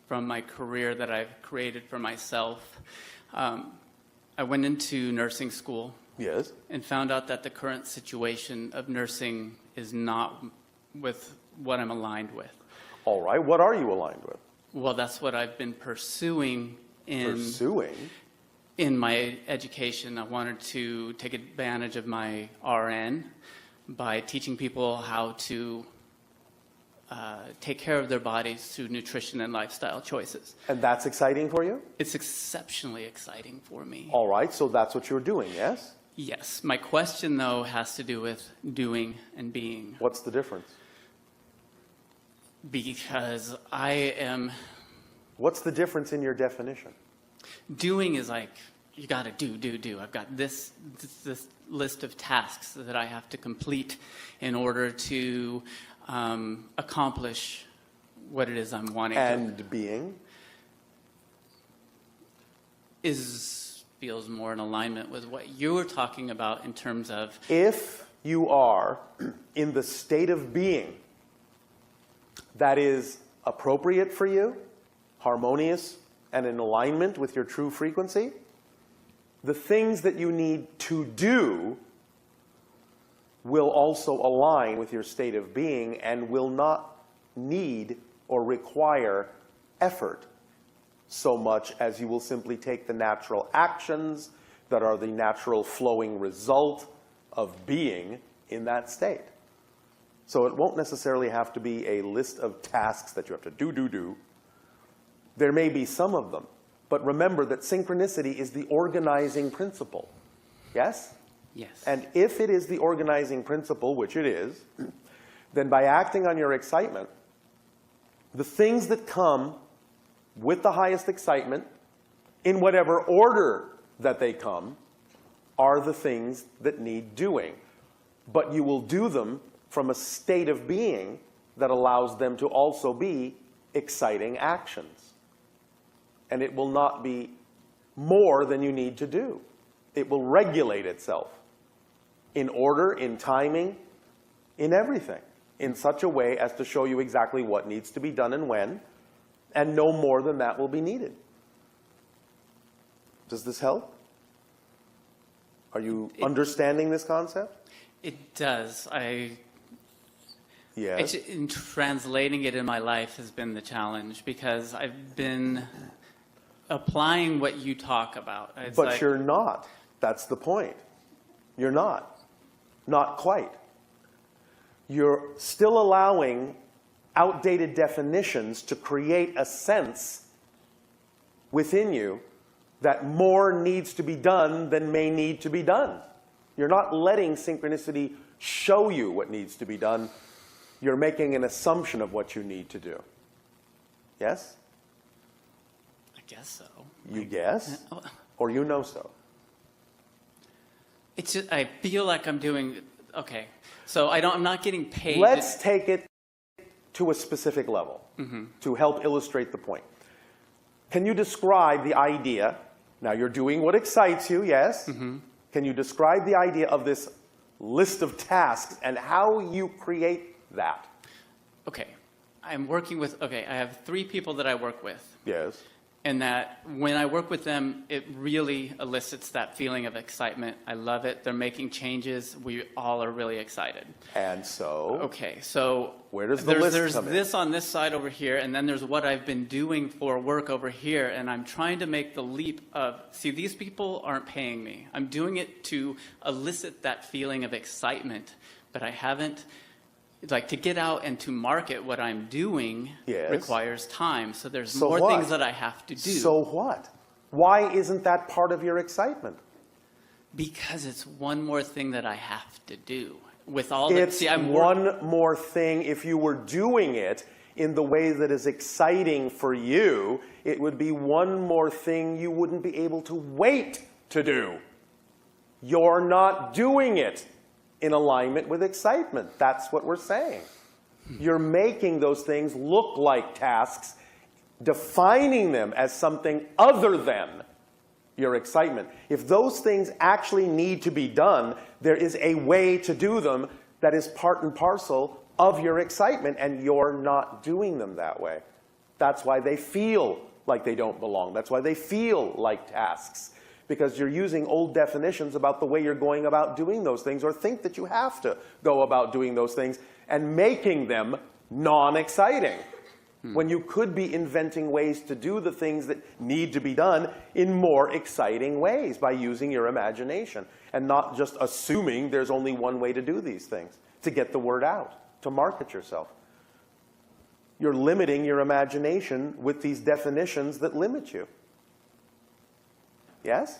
from my career that I've created for myself. I went into nursing school. Yes. And found out that the current situation of nursing is not with what I'm aligned with. All right. What are you aligned with? Well, that's what I've been pursuing in my education. I wanted to take advantage of my RN by teaching people how to take care of their bodies through nutrition and lifestyle choices. And that's exciting for you? It's exceptionally exciting for me. All right, so that's what you're doing, yes? Yes. My question, though, has to do with doing and being. What's the difference? Because I am... What's the difference in your definition? Doing is like, you got to do. I've got this list of tasks that I have to complete in order to accomplish what it is I'm wanting and to. Being? Feels more in alignment with what you were talking about in terms of... If you are in the state of being that is appropriate for you, harmonious, and in alignment with your true frequency, the things that you need to do will also align with your state of being and will not need or require effort so much as you will simply take the natural actions that are the natural flowing result of being in that state. So it won't necessarily have to be a list of tasks that you have to do. There may be some of them, but remember that synchronicity is the organizing principle. Yes? Yes. And if it is the organizing principle, which it is, then by acting on your excitement, the things that come with the highest excitement, in whatever order that they come, are the things that need doing. But you will do them from a state of being that allows them to also be exciting actions. And it will not be more than you need to do. It will regulate itself in order, in timing, in everything, in such a way as to show you exactly what needs to be done and when, and no more than that will be needed. Does this help? Are you understanding this concept? It does. Yes. In translating it in my life has been the challenge, because I've been applying what you talk about. It's but like, you're not. That's the point. You're not. Not quite. You're still allowing outdated definitions to create a sense within you that more needs to be done than may need to be done. You're not letting synchronicity show you what needs to be done. You're making an assumption of what you need to do. Yes? I guess so. You guess? Or you know so? It's just, I feel like I'm doing, okay. So I'm not getting paid. Let's take it to a specific level to help illustrate the point. Can you describe the idea? Now you're doing what excites you, yes? Can you describe the idea of this list of tasks and how you create that? Okay. I'm working with, I have 3 people that I work with. Yes. And that when I work with them, it really elicits that feeling of excitement. I love it. They're making changes. We all are really excited. And so? Okay, so where does the list there's come in? this on this side over here, and then there's what I've been doing for work over here, and I'm trying to make the leap of, see, these people aren't paying me. I'm doing it to elicit that feeling of excitement, but I haven't. Like, to get out and to market what I'm doing requires time. So there's more things that I have to do. So what? Why isn't that part of your excitement? Because it's one more thing that I have to do. With all it's one more thing. If you were doing it in the way that is exciting for you, it would be one more thing you wouldn't be able to wait to do. You're not doing it in alignment with excitement. That's what we're saying. You're making those things look like tasks, defining them as something other than your excitement. If those things actually need to be done, there is a way to do them that is part and parcel of your excitement, and you're not doing them that way. That's why they feel like they don't belong. That's why they feel like tasks. Because you're using old definitions about the way you're going about doing those things, or think that you have to go about doing those things and making them non-exciting. When you could be inventing ways to do the things that need to be done in more exciting ways by using your imagination and not just assuming there's only one way to do these things, to get the word out, to market yourself. You're limiting your imagination with these definitions that limit you. Yes?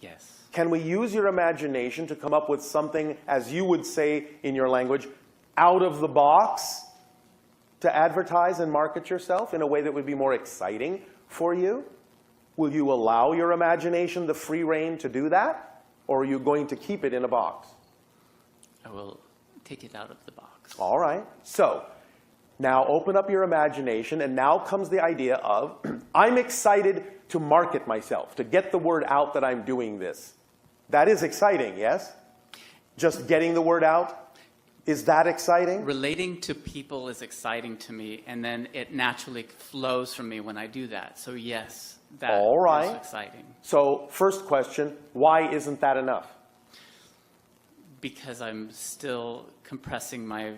Yes. Can we use your imagination to come up with something, as you would say in your language, out of the box to advertise and market yourself in a way that would be more exciting for you? Will you allow your imagination the free rein to do that? Or are you going to keep it in a box? I will take it out of the box. All right. So now open up your imagination, and now comes the idea of, I'm excited to market myself, to get the word out that I'm doing this. That is exciting, yes? Just getting the word out, is that exciting? Relating to people is exciting to me, and then it naturally flows from me when I do that. So yes, that All right. is exciting. So first question, why isn't that enough? Because I'm still compressing my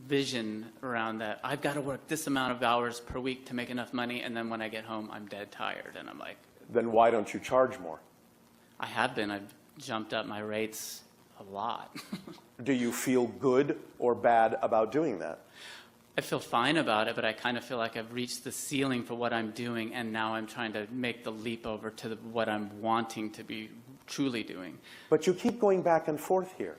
vision around that. I've got to work this amount of hours per week to make enough money, and then when I get home, I'm dead tired, and I'm like... Then why don't you charge more? I have been. I've jumped up my rates a lot. Do you feel good or bad about doing that? I feel fine about it, but I kind of feel like I've reached the ceiling for what I'm doing, and now I'm trying to make the leap over to what I'm wanting to be truly doing. But you keep going back and forth here.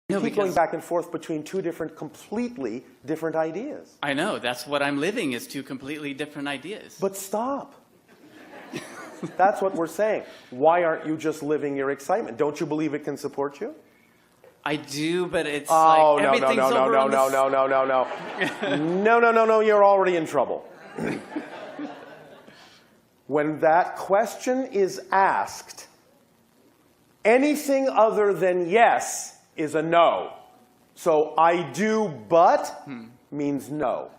No, you keep going back and forth between two completely different ideas. I know. That's what I'm living, is two completely different ideas. But stop. That's what we're saying. Why aren't you just living your excitement? Don't you believe it can support you? I do, but it's no, everything's no, over on no, the... no, no, no, no, no, no, no, you're already in trouble. When that question is asked, anything other than yes is a no. So I do, but means no.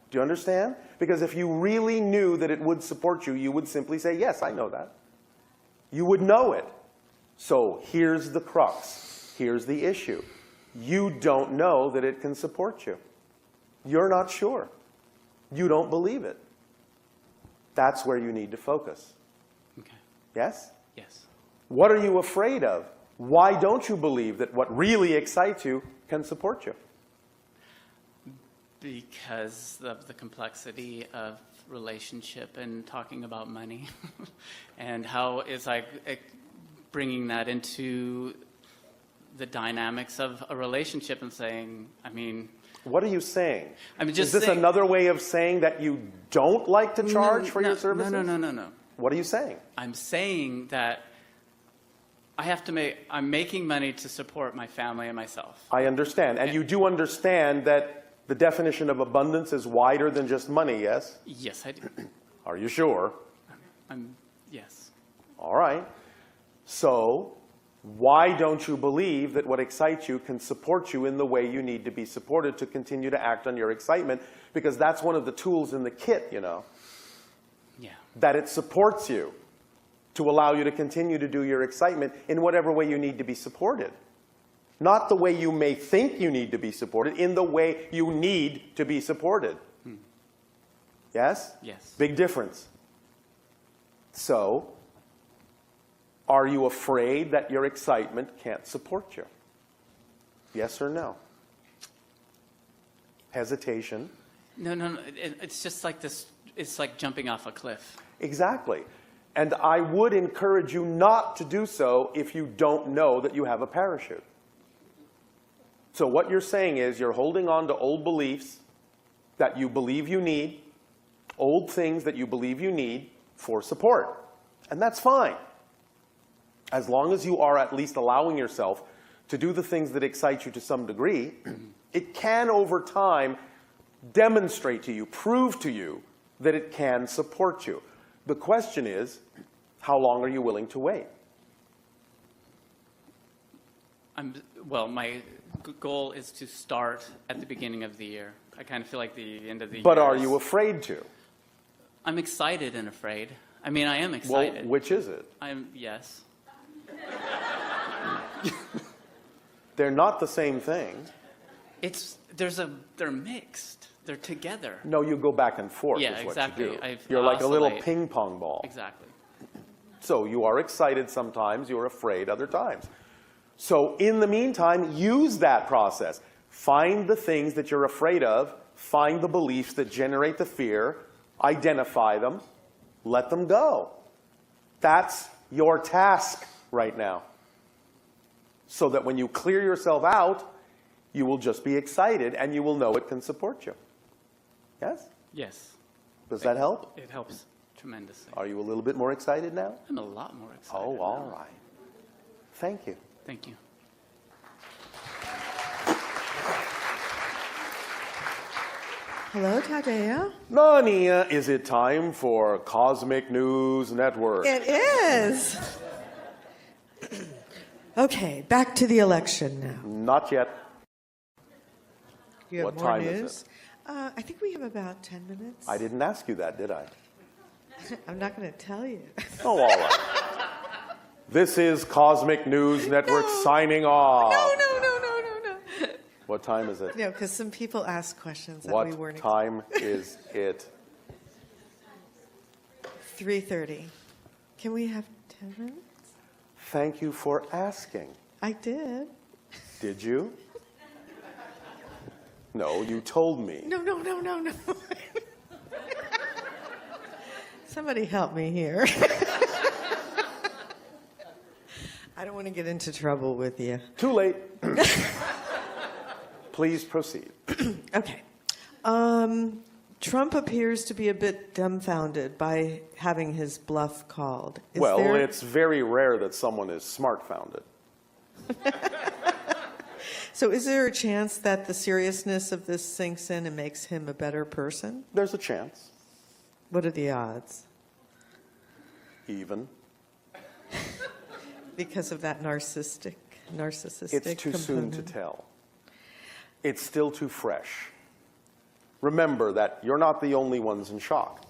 Do you understand? Because if you really knew that it would support you, you would simply say, yes, I know that. You would know it. So here's the crux. Here's the issue. You don't know that it can support you. You're not sure. You don't believe it. That's where you need to focus. Okay. Yes? Yes. What are you afraid of? Why don't you believe that what really excites you can support you? Because of the complexity of relationship and talking about money and how it's like bringing that into the dynamics of a relationship and saying, I mean... What are you saying? I'm just Is this another way of saying that you don't like to charge for your services? No. What are you saying? I'm saying that I'm making money to support my family and myself. I understand. And you do understand that the definition of abundance is wider than just money, yes? Yes, I do. Are you sure? Yes. All right. So why don't you believe that what excites you can support you in the way you need to be supported to continue to act on your excitement? Because that's one of the tools in the kit, you know. Yeah. That it supports you to allow you to continue to do your excitement in whatever way you need to be supported. Not the way you may think you need to be supported, in the way you need to be supported. Yes? Yes. Big difference. So, are you afraid that your excitement can't support you? Yes or no? Hesitation. No. It's just like this. It's like jumping off a cliff. Exactly. And I would encourage you not to do so if you don't know that you have a parachute. So what you're saying is you're holding on to old beliefs that you believe you need, old things that you believe you need for support. And that's fine. As long as you are at least allowing yourself to do the things that excite you to some degree, it can over time demonstrate to you, prove to you that it can support you. The question is, how long are you willing to wait? Well, my goal is to start at the beginning of the year. I kind of feel like the end of the year. But are you afraid to? I'm excited and afraid. I mean, I am excited. Well, which is it? Yes. They're not the same thing. They're mixed. They're together. No, you go back and forth. Yeah, is exactly. What you do. You're like a little ping pong ball. Exactly. So you are excited sometimes, you're afraid other times. So in the meantime, use that process. Find the things that you're afraid of. find the beliefs that generate the fear, identify them, let them go. That's your task right now. So that when you clear yourself out, you will just be excited and you will know it can support you. Yes? Yes. Does that help? It helps tremendously. Are you a little bit more excited now? I'm a lot more excited. Oh, all now. right. Thank you. Thank you. Hello, Tadea. Nania, is it time for Cosmic News Network? It is. Okay, back to the election now. Not yet. You have What more time news? is it? I think we have about 10 minutes. I didn't ask you that, did I? I'm not going to tell you. Oh, all right. This is Cosmic News Network signing off. No. What time is it? No, because some people ask questions that What we weren't. time is it? 3:30. Can we have 10 minutes? Thank you for asking. I did. Did you? No, you told me. No. Somebody help me here. I don't want to get into trouble with you. Too late. Please proceed. Okay. Trump appears to be a bit dumbfounded by having his bluff called. Well, it's very rare that someone is smart-founded. So is there a chance that the seriousness of this sinks in and makes him a better person? There's a chance. What are the odds? Even. Because of that narcissistic It's too soon to component? tell. It's still too fresh. Remember that you're not the only ones in shock.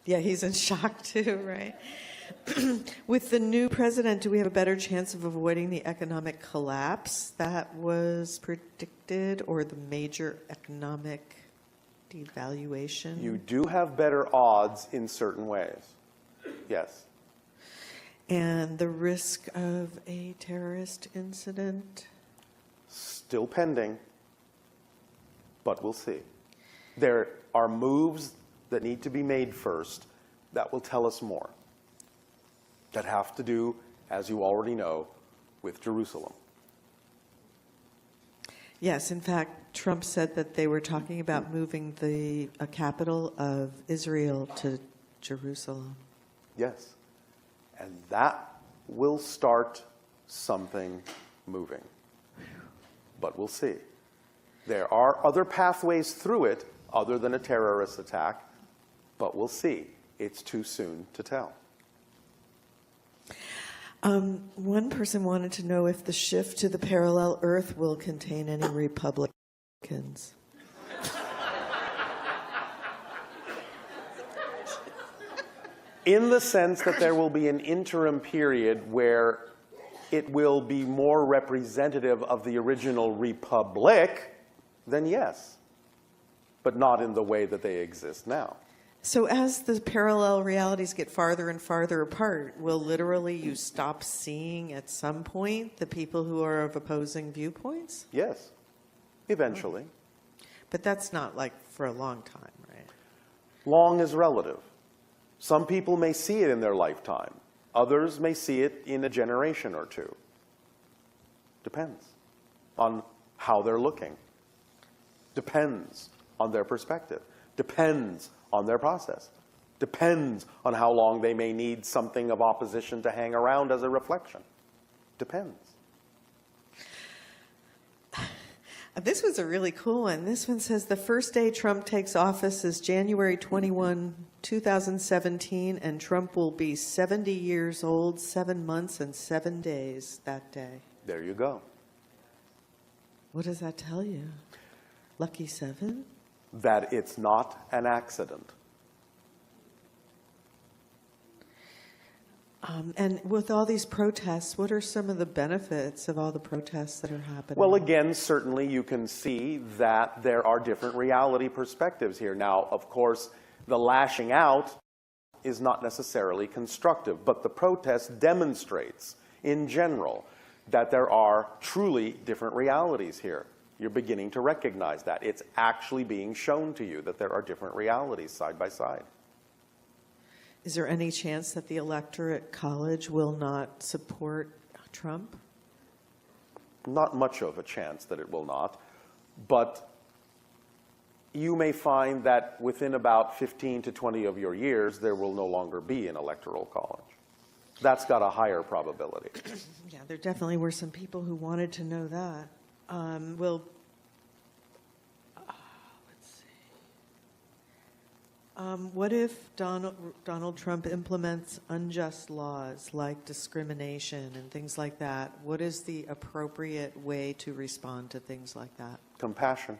Yeah, he's in shock too, right? With the new president, do we have a better chance of avoiding the economic collapse that was predicted or the major economic devaluation? You do have better odds in certain ways. Yes. And the risk of a terrorist incident? Still pending, but we'll see. There are moves that need to be made first that will tell us more, that have to do, as you already know, with Jerusalem. Yes, in fact, Trump said that they were talking about moving the capital of Israel to Jerusalem. Yes. And that will start something moving. But we'll see. There are other pathways through it other than a terrorist attack, but we'll see. It's too soon to tell. One person wanted to know if the shift to the parallel Earth will contain any Republicans. In the sense that there will be an interim period where it will be more representative of the original republic, then yes. But not in the way that they exist now. So as the parallel realities get farther and farther apart, will literally you stop seeing at some point the people who are of opposing viewpoints? Yes, eventually. But that's not like for a long time, right? Long is relative. Some people may see it in their lifetime. Others may see it in a generation or two. Depends on how they're looking. Depends on their perspective. Depends on their process. Depends on how long they may need something of opposition to hang around as a reflection. Depends. This was a really cool one. This one says the first day Trump takes office is January 21, 2017, and Trump will be 70 years old, 7 months, and 7 days that day. There you go. What does that tell you? Lucky 7? That it's not an accident. And with all these protests, what are some of the benefits of all the protests that are happening? Well, again, certainly you can see that there are different reality perspectives here. Now, of course, the lashing out is not necessarily constructive, but the protest demonstrates, in general, that there are truly different realities here. You're beginning to recognize that. It's actually being shown to you that there are different realities side by side. Is there any chance that the electorate college will not support Trump? Not much of a chance that it will not, but you may find that within about 15 to 20 of your years, there will no longer be an electoral college. That's got a higher probability. Yeah, there definitely were some people who wanted to know that. Let's see. What if Donald Trump implements unjust laws like discrimination and things like that? What is the appropriate way to respond to things like that? Compassion.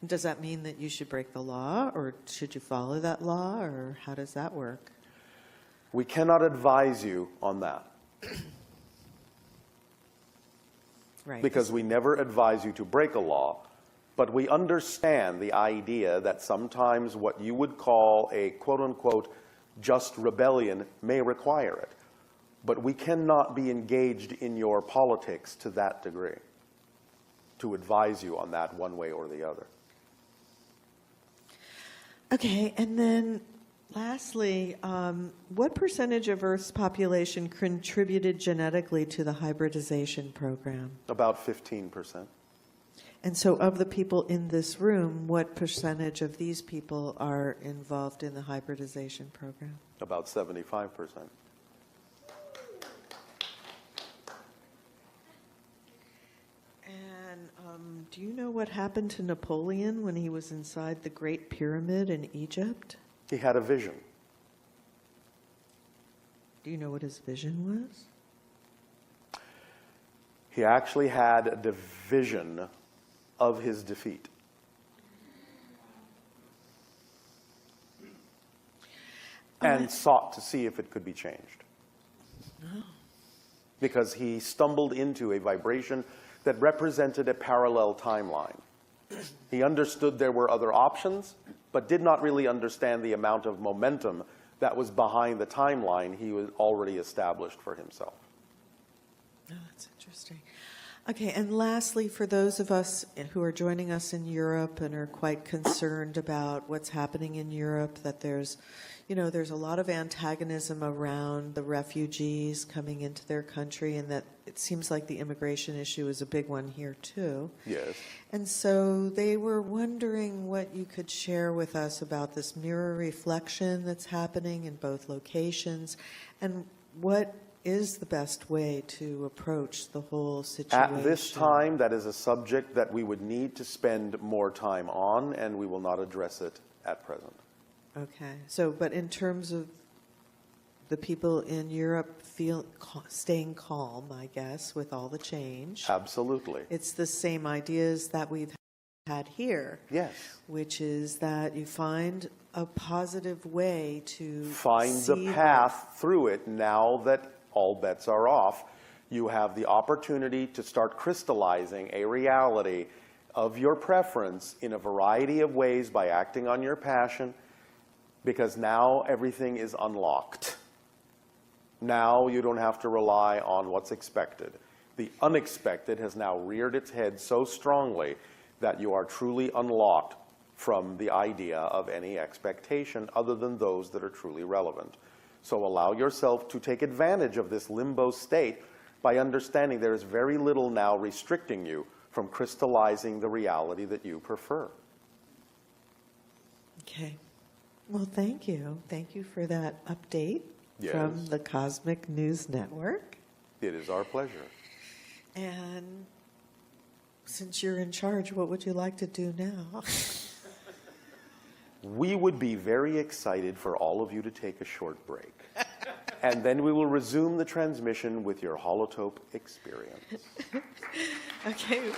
And does that mean that you should break the law, or should you follow that law, or how does that work? We cannot advise you on that. Right. Because we never advise you to break a law, but we understand the idea that sometimes what you would call a quote-unquote just rebellion may require it. But we cannot be engaged in your politics to that degree to advise you on that one way or the other. Okay, and then lastly, what percentage of Earth's population contributed genetically to the hybridization program? About 15%. And so of the people in this room, what percentage of these people are involved in the hybridization program? About 75%. And do you know what happened to Napoleon when he was inside the Great Pyramid in Egypt? He had a vision. Do you know what his vision was? He actually had the vision of his defeat. And sought to see if it could be changed. No. Because he stumbled into a vibration that represented a parallel timeline. He understood there were other options, but did not really understand the amount of momentum that was behind the timeline he was already established for himself. Oh, that's interesting. Okay, and lastly, for those of us who are joining us in Europe and are quite concerned about what's happening in Europe, that there's a lot of antagonism around the refugees coming into their country, and that it seems like the immigration issue is a big one here too. Yes. And so they were wondering what you could share with us about this mirror reflection that's happening in both locations, and what is the best way to approach the whole situation? At this time, that is a subject that we would need to spend more time on, and we will not address it at present. Okay. So, but in terms of the people in Europe staying calm, I guess, with all the change. Absolutely. It's the same ideas that we've had here. Yes. Which is that you find a positive way to find the path through it now that all bets are off. You have the opportunity to start crystallizing a reality of your preference in a variety of ways by acting on your passion, because now everything is unlocked. Now you don't have to rely on what's expected. The unexpected has now reared its head so strongly that you are truly unlocked from the idea of any expectation other than those that are truly relevant. So allow yourself to take advantage of this limbo state by understanding there is very little now restricting you from crystallizing the reality that you prefer. Okay. Well, thank you. Thank you for that update from the Cosmic News Network. It is our pleasure. And since you're in charge, what would you like to do now? We would be very excited for all of you to take a short break. And then we will resume the transmission with your holotope experience. Okay.